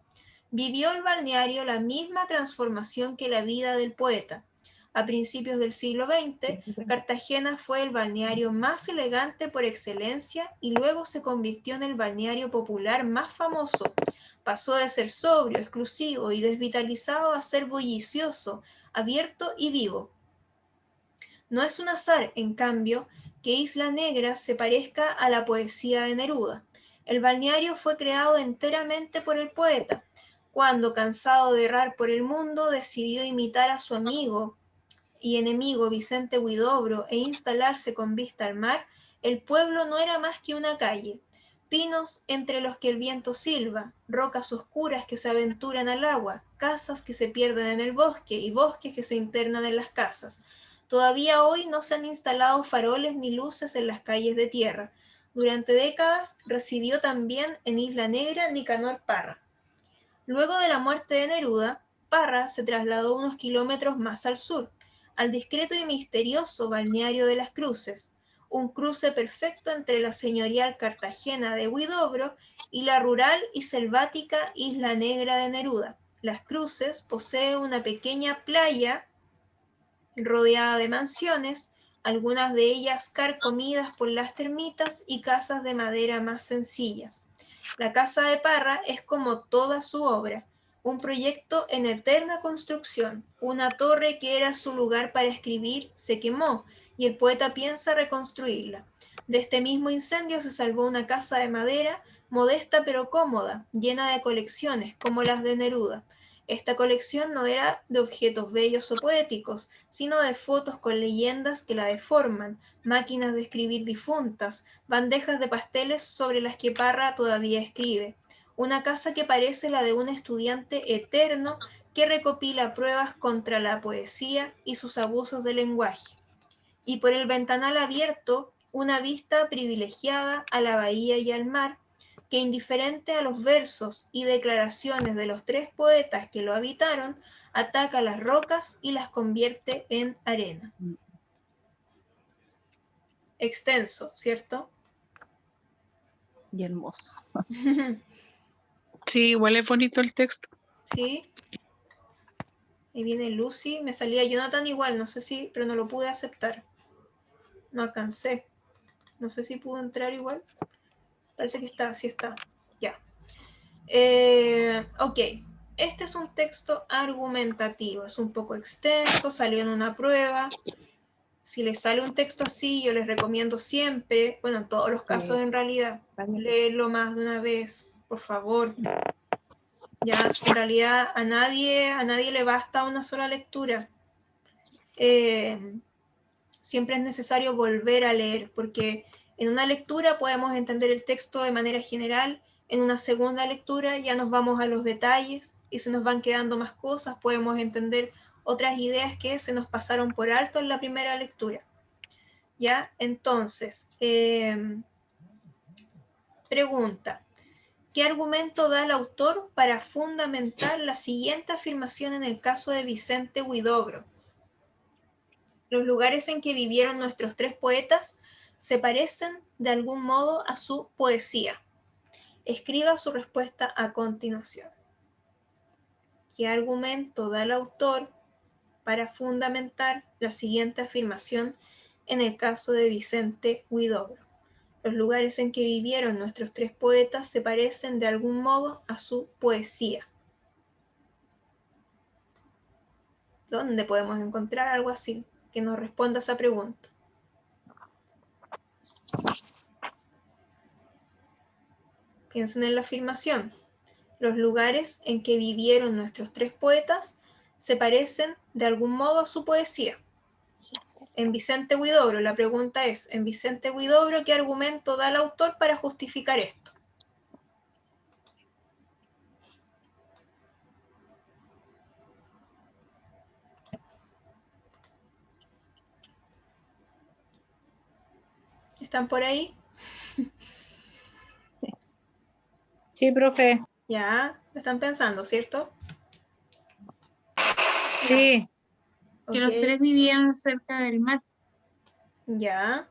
Vivió el balneario la misma transformación que la vida del poeta. A principios del siglo XX, Cartagena fue el balneario más elegante por excelencia y luego se convirtió en el balneario popular más famoso. Pasó de ser sobrio, exclusivo y desvitalizado a ser bullicioso, abierto y vivo. No es un azar, en cambio, que Isla Negra se parezca a la poesía de Neruda. El balneario fue creado enteramente por el poeta, cuando, cansado de errar por el mundo, decidió imitar a su amigo y enemigo Vicente Huidobro e instalarse con vista al mar. El pueblo no era más que una calle, pinos entre los que el viento silba, rocas oscuras que se aventuran al agua, casas que se pierden en el bosque y bosques que se internan en las casas. Todavía hoy no se han instalado faroles ni luces en las calles de tierra. Durante décadas residió también en Isla Negra Nicanor Parra. Luego de la muerte de Neruda, Parra se trasladó unos kilómetros más al sur, al discreto y misterioso balneario de Las Cruces, un cruce perfecto entre la señorial Cartagena de Huidobro y la rural y selvática Isla Negra de Neruda. Las Cruces posee una pequeña playa rodeada de mansiones, algunas de ellas carcomidas por las termitas y casas de madera más sencillas. La casa de Parra es como toda su obra, un proyecto en eterna construcción. Una torre que era su lugar para escribir se quemó y el poeta piensa reconstruirla. De este mismo incendio se salvó una casa de madera, modesta pero cómoda, llena de colecciones como las de Neruda. Esta colección no era de objetos bellos o poéticos, sino de fotos con leyendas que la deforman, máquinas de escribir difuntas, bandejas de pasteles sobre las que Parra todavía escribe. Una casa que parece la de un estudiante eterno que recopila pruebas contra la poesía y sus abusos de lenguaje, y por el ventanal abierto, una vista privilegiada a la bahía y al mar, que indiferente a los versos y declaraciones de los 3 poetas que lo habitaron, ataca las rocas y las convierte en arena. Extenso, ¿cierto? Y hermoso. Sí, igual es bonito el texto. Sí. Ahí viene Lucy, me salía Jonathan igual, no sé si, pero no lo pude aceptar. No alcancé. No sé si pudo entrar igual. Parece que está, sí está. Ya. Ok. Este es un texto argumentativo. Es un poco extenso, salió en una prueba. Si les sale un texto así, yo les recomiendo siempre, bueno, en todos los casos en realidad, leerlo más de una vez, por favor. Ya, en realidad a nadie le basta una sola lectura. Siempre es necesario volver a leer, porque en una lectura podemos entender el texto de manera general, en una segunda lectura ya nos vamos a los detalles y se nos van quedando más cosas, podemos entender otras ideas que se nos pasaron por alto en la primera lectura. ¿Ya? Entonces, pregunta, ¿qué argumento da el autor para fundamentar la siguiente afirmación en el caso de Vicente Huidobro? Los lugares en que vivieron nuestros 3 poetas se parecen de algún modo a su poesía. Escriba su respuesta a continuación. ¿Qué argumento da el autor para fundamentar la siguiente afirmación en el caso de Vicente Huidobro? Los lugares en que vivieron nuestros 3 poetas se parecen de algún modo a su poesía. ¿Dónde podemos encontrar algo así que nos responda a esa pregunta? Piensen en la afirmación. Los lugares en que vivieron nuestros 3 poetas se parecen de algún modo a su poesía. En Vicente Huidobro, la pregunta es, en Vicente Huidobro, ¿qué argumento da el autor para justificar esto? ¿Están por ahí? Sí, profe. Ya, lo están pensando, ¿cierto? Sí. Que los 3 vivían cerca del mar. Ya.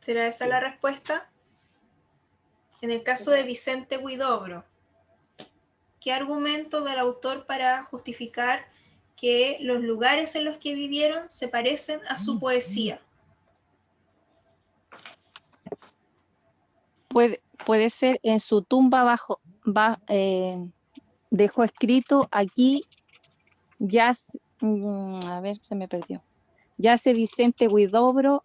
¿Será esa la respuesta? En el caso de Vicente Huidobro, ¿qué argumento da el autor para justificar que los lugares en los que vivieron se parecen a su poesía? Puede ser en su tumba dejó escrito aquí, a ver, se me perdió. Yace Vicente Huidobro,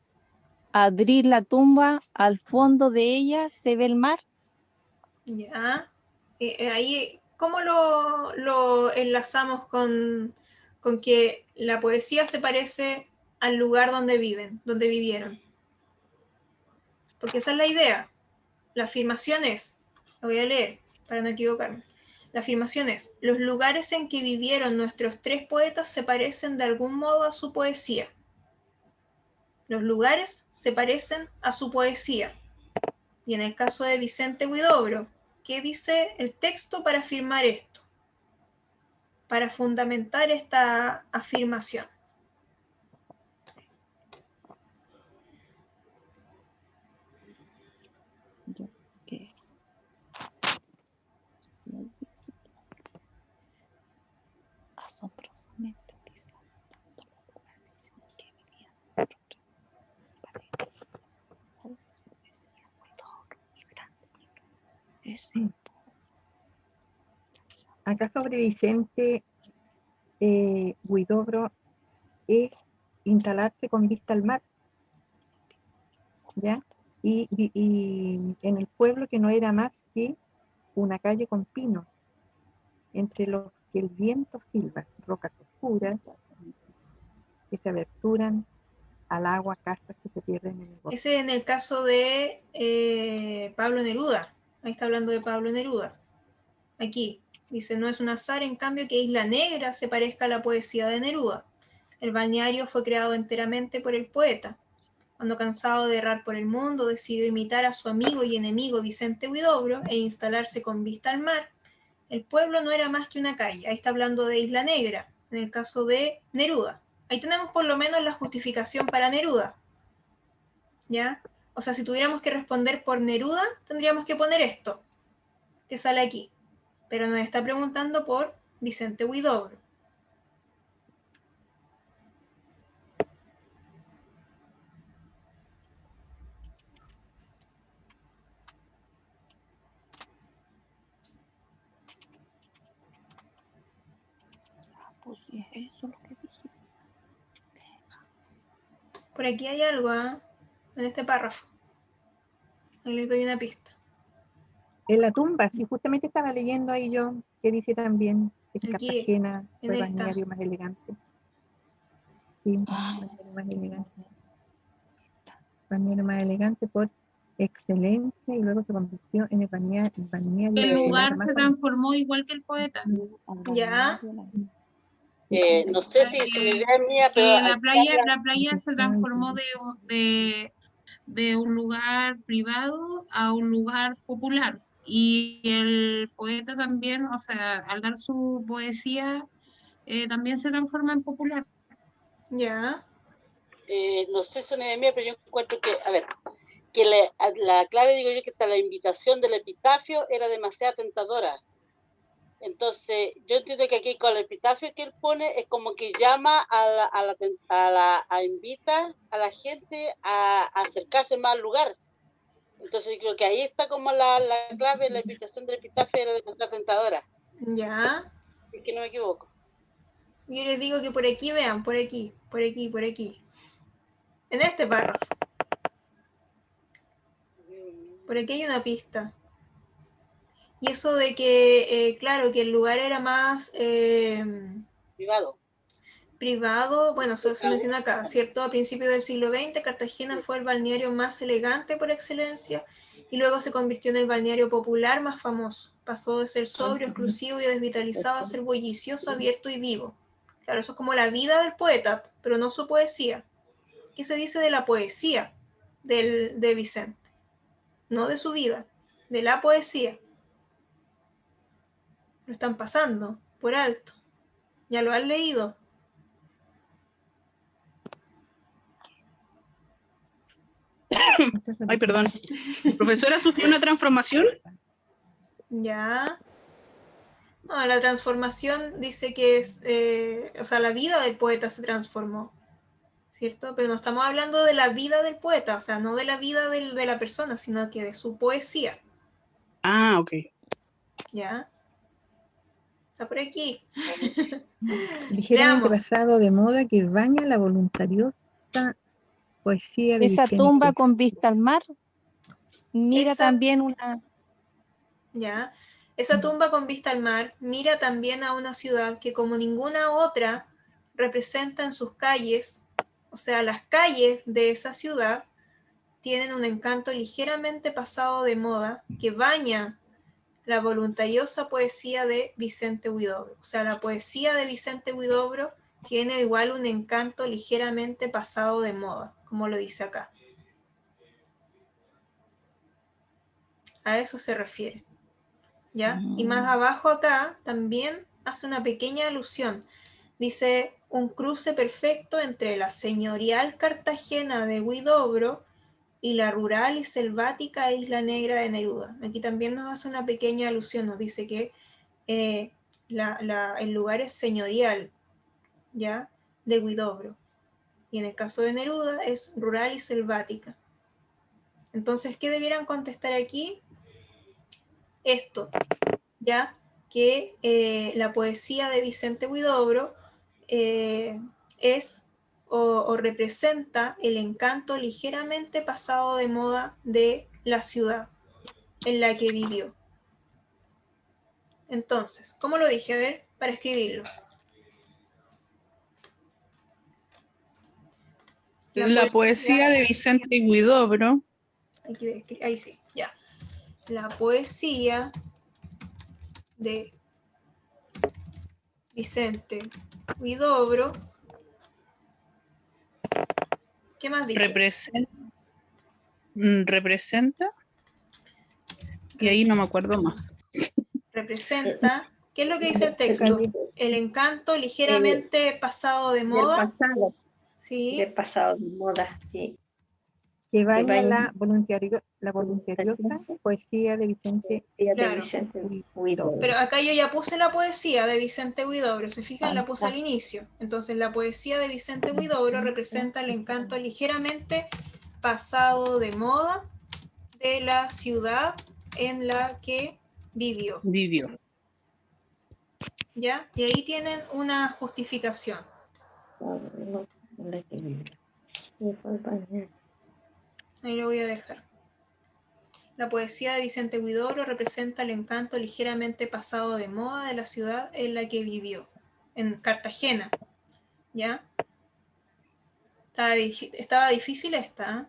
abrir la tumba, al fondo de ella se ve el mar. Ya. Ahí, ¿cómo lo enlazamos con que la poesía se parece al lugar donde vivieron? Porque esa es la idea. La afirmación es, la voy a leer para no equivocarme. La afirmación es, los lugares en que vivieron nuestros 3 poetas se parecen de algún modo a su poesía. Los lugares se parecen a su poesía. Y en el caso de Vicente Huidobro, ¿qué dice el texto para afirmar esto? Para fundamentar esta afirmación. ¿Qué es? Asombrosamente, quizás, tanto los lugares en que vivían Acá sobre Vicente Huidobro es instalarse con vista al mar, ¿ya? Y en el pueblo que no era más que una calle con pinos, entre los que el viento silba, rocas oscuras que se aberturan al agua, casas que se pierden en el bosque. Ese en el caso de Pablo Neruda. Ahí está hablando de Pablo Neruda. Aquí, dice, no es un azar, en cambio, que Isla Negra se parezca a la poesía de Neruda. El balneario fue creado enteramente por el poeta. Cuando cansado de errar por el mundo, decidió imitar a su amigo y enemigo Vicente Huidobro e instalarse con vista al mar. El pueblo no era más que una calle. Ahí está hablando de Isla Negra, en el caso de Neruda. Ahí tenemos por lo menos la justificación para Neruda. ¿Ya? O sea, si tuviéramos que responder por Neruda, tendríamos que poner esto, que sale aquí. Pero nos está preguntando por Vicente Huidobro. Pues sí, eso es lo que dije. Por aquí hay algo, ¿eh? En este párrafo. Ahí les doy una pista. En la tumba, sí, justamente estaba leyendo ahí yo, que dice también que Aquí, Cartagena fue el en esta. balneario más elegante. Sí, balneario más elegante. Balneario más elegante por excelencia y luego se convirtió en el balneario El popular lugar más se famoso. transformó igual que el poeta. Ya. No sé si es una idea mía, pero Que al la playa se transformó de un lugar privado a un lugar popular. Y el poeta también, o sea, al dar su poesía, también se transforma en popular. Ya. no sé si es una idea mía, pero yo encuentro que, a ver, que la clave, digo yo, que hasta la invitación del epitafio era demasiado tentadora. Entonces, yo entiendo que aquí con el epitafio que él pone es como que llama a invita a la gente a acercarse más al lugar. Entonces, yo creo que ahí está como la clave, la invitación del epitafio era demasiado tentadora. Ya. Es que no me equivoco. Yo les digo que por aquí, vean, por aquí, por aquí, por aquí. En este párrafo. Por aquí hay una pista. Y eso de que, claro, que el lugar era más privado, bueno, eso se menciona acá, ¿cierto? A principios del siglo XX, Cartagena fue el balneario más elegante por excelencia y luego se convirtió en el balneario popular más famoso. Pasó de ser sobrio, exclusivo y desvitalizado a ser bullicioso, abierto y vivo. Claro, eso es como la vida del poeta, pero no su poesía. ¿Qué se dice de la poesía de Vicente? No de su vida, de la poesía. Lo están pasando por alto. ¿Ya lo han leído? Ay, perdón. ¿Profesora, sufrió una transformación? Ya. No, la transformación dice que es, o sea, la vida del poeta se transformó, ¿cierto? Pero no estamos hablando de la vida del poeta, o sea, no de la vida de la persona, sino que de su poesía. Ah, ok. ¿Ya? Está por aquí. Ligeramente Veamos. pasado de moda que baña la voluntariosa poesía de Esa Vicente. tumba con vista al mar, mira Esa- también una... ¿Ya? Esa tumba con vista al mar mira también a una ciudad que como ninguna otra representa en sus calles, o sea, las calles de esa ciudad tienen un encanto ligeramente pasado de moda que baña la voluntariosa poesía de Vicente Huidobro. O sea, la poesía de Vicente Huidobro tiene igual un encanto ligeramente pasado de moda, como lo dice acá. A eso se refiere. ¿Ya? Y más abajo acá también hace una pequeña alusión. Dice, un cruce perfecto entre la señorial Cartagena de Huidobro y la rural y selvática Isla Negra de Neruda. Aquí también nos hace una pequeña alusión, nos dice que el lugar es señorial, ¿ya? De Huidobro. Y en el caso de Neruda es rural y selvática. Entonces, ¿qué debieran contestar aquí? Esto, ¿ya? Que la poesía de Vicente Huidobro es o representa el encanto ligeramente pasado de moda de la ciudad en la que vivió. Entonces, ¿cómo lo dije? A ver, para escribirlo. La poesía de Vicente Huidobro. Ahí sí, ya. La poesía de Vicente Huidobro. ¿Qué más dije? Representa. Y ahí no me acuerdo más. Representa. ¿Qué es lo que dice el texto? El encanto ligeramente pasado de moda. Del pasado. Sí. Del pasado de moda, sí. Que baña baña la voluntariosa poesía de Vicente Claro. Huidobro. Pero acá yo ya puse la poesía de Vicente Huidobro, se fijan, la puse al inicio. Entonces la poesía de Vicente Huidobro representa el encanto ligeramente pasado de moda de la ciudad en la que vivió. ¿Ya? Y ahí tienen una justificación. Ahí lo voy a dejar. La poesía de Vicente Huidobro representa el encanto ligeramente pasado de moda de la ciudad en la que vivió, en Cartagena. ¿Ya? Estaba difícil esta, ¿eh?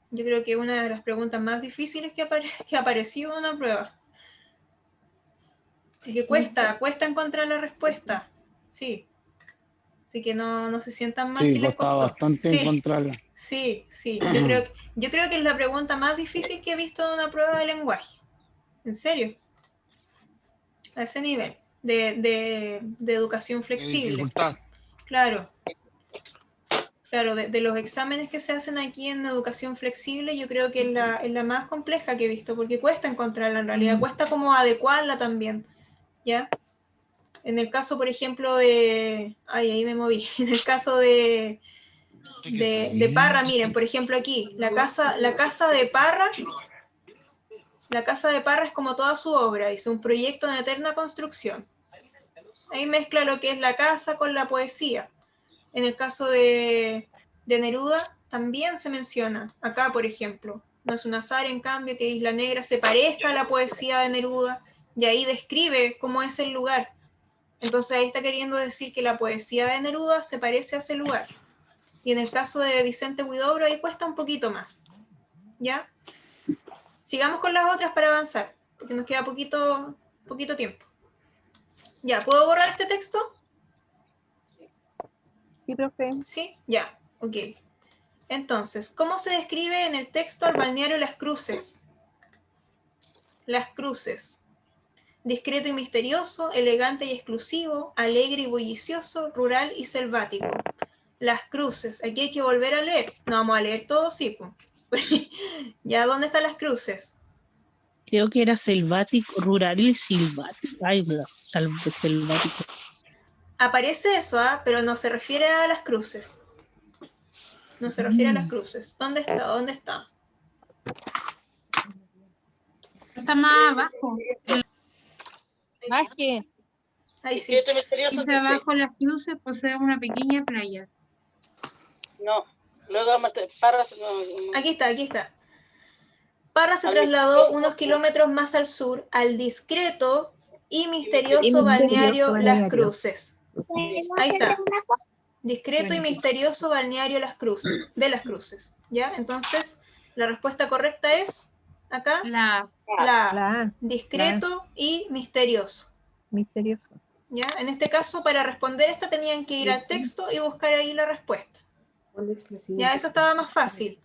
Yo creo que una de las preguntas más difíciles que apareció en una prueba. Porque cuesta encontrar la respuesta. Sí. Así que no se sientan mal Sí, si les costaba costó. bastante Sí. encontrarla. Sí. Yo creo que es la pregunta más difícil que he visto en una prueba de lenguaje. ¿En serio? A ese nivel de educación flexible. Dificultad. Claro. Claro, de los exámenes que se hacen aquí en educación flexible, yo creo que es la más compleja que he visto, porque cuesta encontrarla en realidad, cuesta como adecuarla también, ¿ya? En el caso, por ejemplo, de... Ay, ahí me moví. En el caso de Parra, miren, por ejemplo aquí, la casa de Parra, la casa de Parra es como toda su obra, dice un proyecto en eterna construcción. Ahí mezcla lo que es la casa con la poesía. En el caso de Neruda también se menciona, acá por ejemplo, no es un azar en cambio que Isla Negra se parezca a la poesía de Neruda y ahí describe cómo es el lugar. Entonces ahí está queriendo decir que la poesía de Neruda se parece a ese lugar. Y en el caso de Vicente Huidobro ahí cuesta un poquito más. ¿Ya? Sigamos con las otras para avanzar, porque nos queda poquito tiempo. ¿Ya? ¿Puedo borrar este texto? Sí, profe. Sí, ya, ok. Entonces, ¿cómo se describe en el texto al balneario Las Cruces? Las Cruces. Discreto y misterioso, elegante y exclusivo, alegre y bullicioso, rural y selvático. Las Cruces. Aquí hay que volver a leer. No vamos a leer todo, sí. ¿Ya dónde están Las Cruces? Creo que era selvático, rural y silvático. Ay, selvático. Aparece eso, pero no se refiere a Las Cruces. No se refiere a Las Cruces. ¿Dónde está? ¿Dónde está? Está más abajo. Baje. Ahí sí. Dice abajo Las Cruces posee una pequeña playa. No, luego Parra. Aquí está. Parra se trasladó unos kilómetros más al sur, al discreto y misterioso balneario Las Cruces. Ahí está. Discreto y misterioso balneario Las Cruces, de Las Cruces. ¿Ya? Entonces, la respuesta correcta es, acá, la A. Discreto y misterioso. Misterioso. ¿Ya? En este caso, para responder esta tenían que ir al texto y buscar ahí la respuesta. Ya, eso estaba más fácil.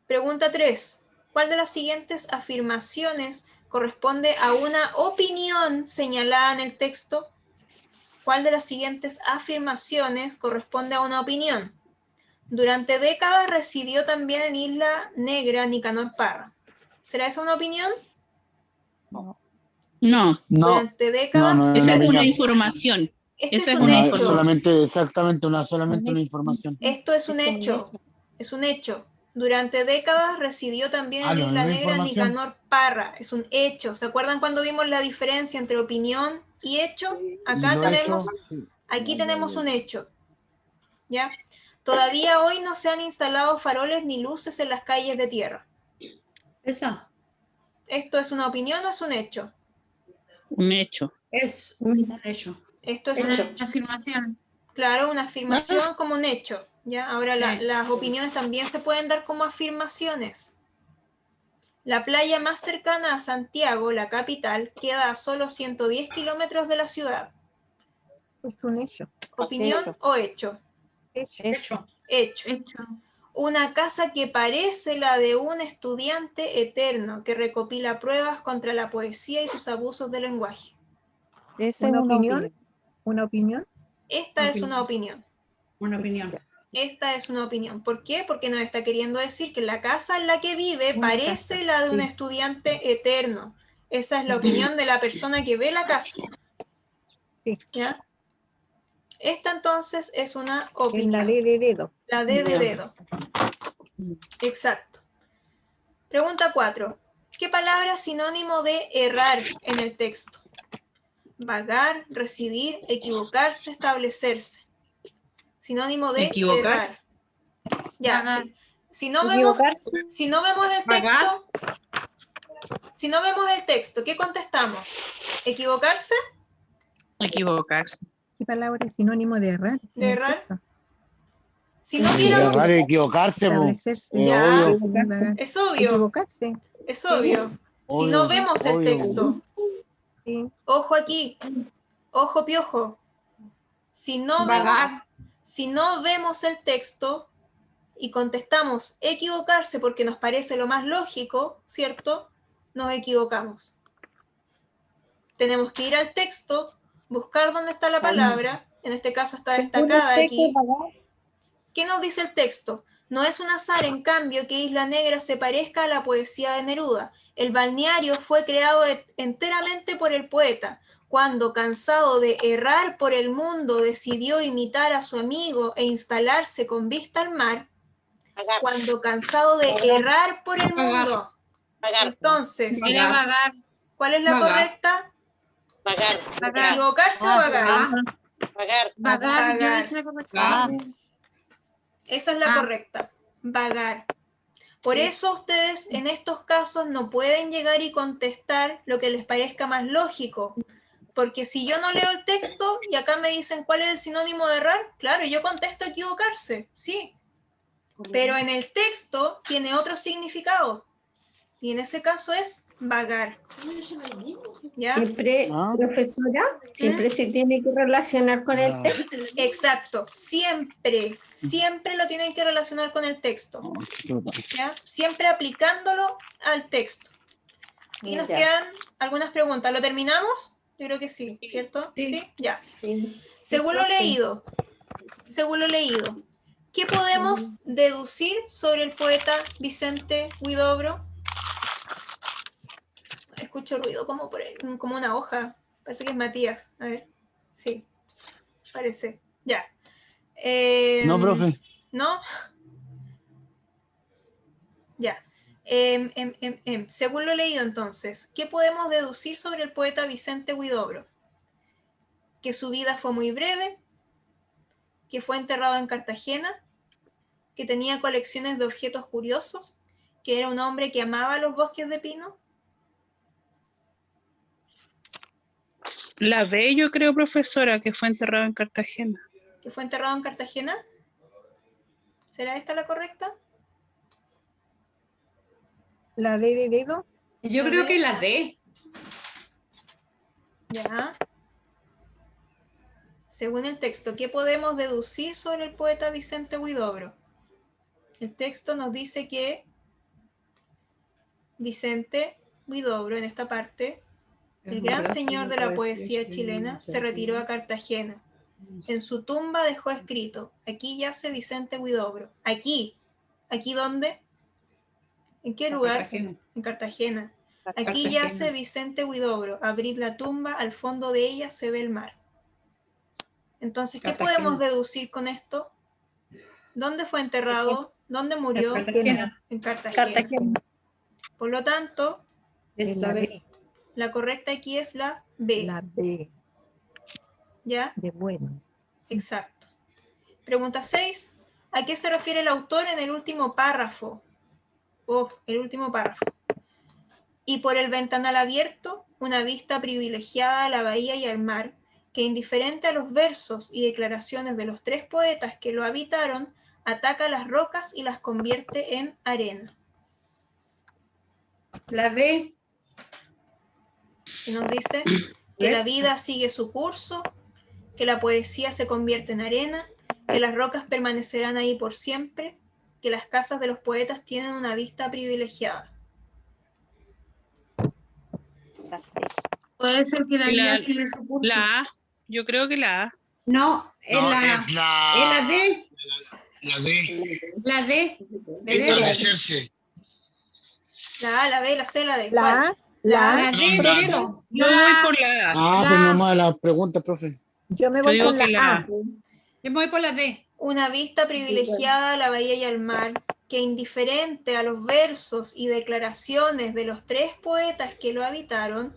Pregunta 3. ¿Cuál de las siguientes afirmaciones corresponde a una opinión señalada en el texto? ¿Cuál de las siguientes afirmaciones corresponde a una opinión? Durante décadas residió también en Isla Negra Nicanor Parra. ¿Será esa una opinión? No. Durante décadas. Esa es una información. Este es un hecho. Solamente una información. Esto es un hecho. Es un hecho. Durante décadas residió también en Isla Negra Nicanor Parra. Es un hecho. ¿Se acuerdan cuando vimos la diferencia entre opinión y hecho? Acá tenemos, aquí tenemos un hecho. ¿Ya? Todavía hoy no se han instalado faroles ni luces en las calles de tierra. ¿Esto es una opinión o es un hecho? Un hecho. Es un hecho. Esto es una afirmación. Claro, una afirmación como un hecho. ¿Ya? Ahora las opiniones también se pueden dar como afirmaciones. La playa más cercana a Santiago, la capital, queda a solo 110 kilómetros de la ciudad. Es un hecho. ¿Opinión Hecho. o hecho? Eso. Hecho. Hecho. Una casa que parece la de un estudiante eterno que recopila pruebas contra la poesía y sus abusos de lenguaje. Esa es ¿Una una opinión? opinión. ¿Una opinión? Esta es una opinión. Una opinión. Esta es una opinión. ¿Por qué? Porque nos está queriendo decir que la casa en la que vive Una parece casa, la de un sí. estudiante eterno. Esa es la opinión de la persona que ve la casa. Sí. ¿Ya? Esta entonces es una Es opinión. la D de dedo. La D de dedo. Exacto. Pregunta 4. ¿Qué palabra es sinónimo de errar en el texto? Vagar, residir, equivocarse, establecerse. Sinónimo de Equivocar. errar. Ya, Vagar. sí. Si no vemos el Vagar. texto, ¿qué contestamos? ¿Equivocarse? Equivocarse. ¿Qué palabra es sinónimo de errar? ¿De errar? Si no Es viéramos, raro equivocarse, po. Establecerse. Ya. Obvio. Vagar. es obvio, Equivocarse. es obvio. Si Obvio, no vemos el obvio. texto, Sí. ojo aquí, ojo piojo. Si no vemos el texto y contestamos equivocarse porque nos parece lo más lógico, ¿cierto? Nos equivocamos. Tenemos que ir al texto, buscar dónde está la palabra, en este caso está destacada aquí. ¿Qué nos dice el texto? No es un azar, en cambio, que Isla Negra se parezca a la poesía de Neruda. El balneario fue creado enteramente por el poeta. Cuando, cansado de errar por el mundo, decidió imitar a su amigo e instalarse con vista al mar. Vagar. Cuando, cansado de errar por el mundo. Vagar. Entonces, Era vagar. ¿cuál es la Vagar. correcta? Vagar. Vagar. ¿Equivocarse o vagar? Vagar. Vagar. Yo Vagar. dije la correcta. Ah, Esa es la correcta. Vagar. Por eso ustedes en estos casos no pueden llegar y contestar lo que les parezca más lógico. Porque si yo no leo el texto y acá me dicen cuál es el sinónimo de errar, claro, yo contesto equivocarse, sí. Pero en el texto tiene otro significado. Y en ese caso es vagar. ¿Ya? Siempre, Ah. profesora, siempre se tiene que relacionar con el texto. Exacto, siempre, siempre lo tienen que relacionar con el texto. ¿Ya? Siempre aplicándolo al texto. Y nos Ya. quedan algunas preguntas. ¿Lo terminamos? Yo creo que sí, ¿cierto? Sí. Ya. Sí. Según lo leído, ¿qué podemos deducir sobre el poeta Vicente Huidobro? Escucho ruido como, como una hoja. Parece que es Matías. A ver. Sí, parece. Ya. No, profe. ¿No? Ya. Según lo leído entonces, ¿qué podemos deducir sobre el poeta Vicente Huidobro? Que su vida fue muy breve, que fue enterrado en Cartagena, que tenía colecciones de objetos curiosos, que era un hombre que amaba los bosques de pino. La B, yo creo, profesora, que fue enterrado en Cartagena. ¿Que fue enterrado en Cartagena? ¿Será esta la correcta? La D de dedo. yo creo que la D. Ya. Según el texto, ¿qué podemos deducir sobre el poeta Vicente Huidobro? El texto nos dice que Vicente Huidobro, en esta parte, el gran señor de la poesía chilena, se retiró a Cartagena. En su tumba dejó escrito: aquí yace Vicente Huidobro. Aquí. ¿Aquí dónde? ¿En qué lugar? Cartagena. En Cartagena. Aquí Cartagena. yace Vicente Huidobro. Abrid la tumba, al fondo de ella se ve el mar. Entonces, ¿qué Cartagena. podemos deducir con esto? ¿Dónde fue enterrado? ¿Dónde murió? Cartagena. En Cartagena. Por lo tanto, Es la B. la correcta aquí es la B. La B ¿Ya? de bueno. Exacto. Pregunta 6. ¿A qué se refiere el autor en el último párrafo? El último párrafo. Y por el ventanal abierto, una vista privilegiada a la bahía y al mar, que indiferente a los versos y declaraciones de los tres poetas que lo habitaron, ataca las rocas y las convierte en arena. La D. Y nos dice que la vida sigue su curso, que la poesía se convierte en arena, que las rocas permanecerán ahí por siempre, que las casas de los poetas tienen una vista privilegiada. Puede ser que la Y vida sigue su curso. La A, yo creo que la A. No, es No, la, es la, es la D. la D. La D. Establecerse. La A, la B, la C, la D. La ¿Cuál? A, la A, La D, La- Toledo. Yo voy por la A. Ah, La- pero no más la pregunta, profe. yo me Yo voy digo con que la la A. A. Yo me voy por la D. Una vista privilegiada a la bahía y al mar, que indiferente a los versos y declaraciones de los tres poetas que lo habitaron,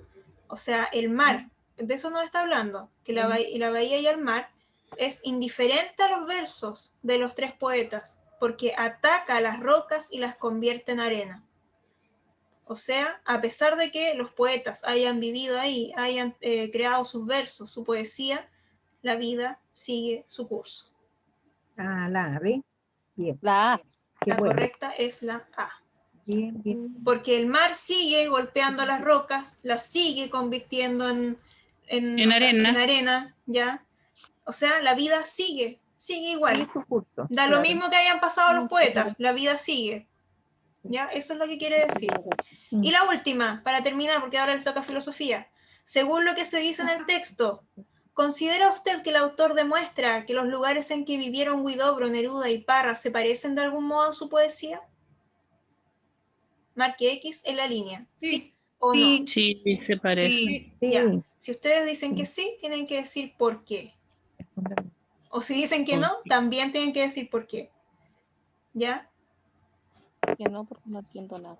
o sea, el mar, de eso nos está hablando, que la bahía y el mar es indiferente a los versos de los tres poetas, porque ataca a las rocas y las convierte en arena. O sea, a pesar de que los poetas hayan vivido ahí, hayan creado sus versos, su poesía, la vida sigue su curso. Ah, la A, ¿ve? Bien. La A. Qué La bueno. correcta es la A. Bien, bien. Porque el mar sigue golpeando las rocas, las sigue convirtiendo en arena, ¿ya? O sea, la vida sigue igual. Sigue su curso. Da lo claro. mismo que hayan pasado los poetas, la vida sigue. ¿Ya? Eso es lo que quiere decir. Y la última, para terminar, porque ahora les toca filosofía. Según lo que se dice en el texto, ¿considera usted que el autor demuestra que los lugares en que vivieron Huidobro, Neruda y Parra se parecen de algún modo a su poesía? Marque X en la línea. ¿Sí o Sí. no? Sí, se parece. Sí. Sí, Ya. Si ustedes dicen que sí, tienen que decir por qué. es fundamental. O si dicen que no, también tienen que decir por qué. ¿Ya? Que no, porque no entiendo nada.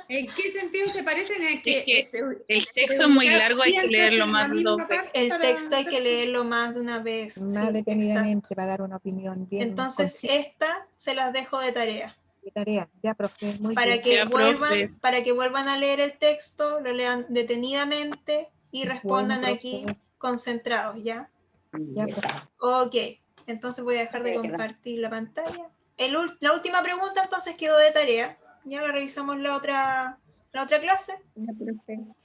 ¿En qué sentido se parecen? Es que, Es que el texto es muy largo, hay que siempre leerlo hacen más la de dos misma veces. parte El para texto hay hacer- que leerlo más de una vez. Más sí, detenidamente para dar una opinión bien. Entonces, concisa. esta se las dejo de tarea. De tarea. Ya, profe. Muy Para bien. que, Ya, profe. para que vuelvan a leer el texto, lo lean detenidamente y respondan Bueno, aquí profe. concentrados, ¿ya? Ya, profe. Ok, entonces voy a dejar de compartir la pantalla. La última pregunta entonces quedó de tarea. Ya la revisamos la otra clase. Sí,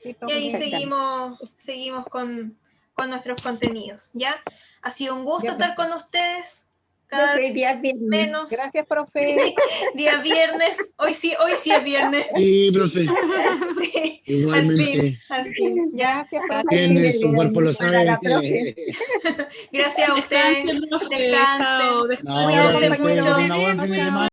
Y ahí profe. seguimos con nuestros contenidos, ¿ya? Ha sido un gusto Ya, estar con ustedes. Cada vez menos. Gracias, profe. Día viernes. Hoy sí es viernes. Sí, profe. Sí, Igualmente. al fin. Ya. Gracias, profe. Tiene su cuerpo lo sabe. Gracias a ustedes. Descansen, profe. Descansen. Chao. No, Cuídense gracias a ustedes. mucho. Un buen fin de semana.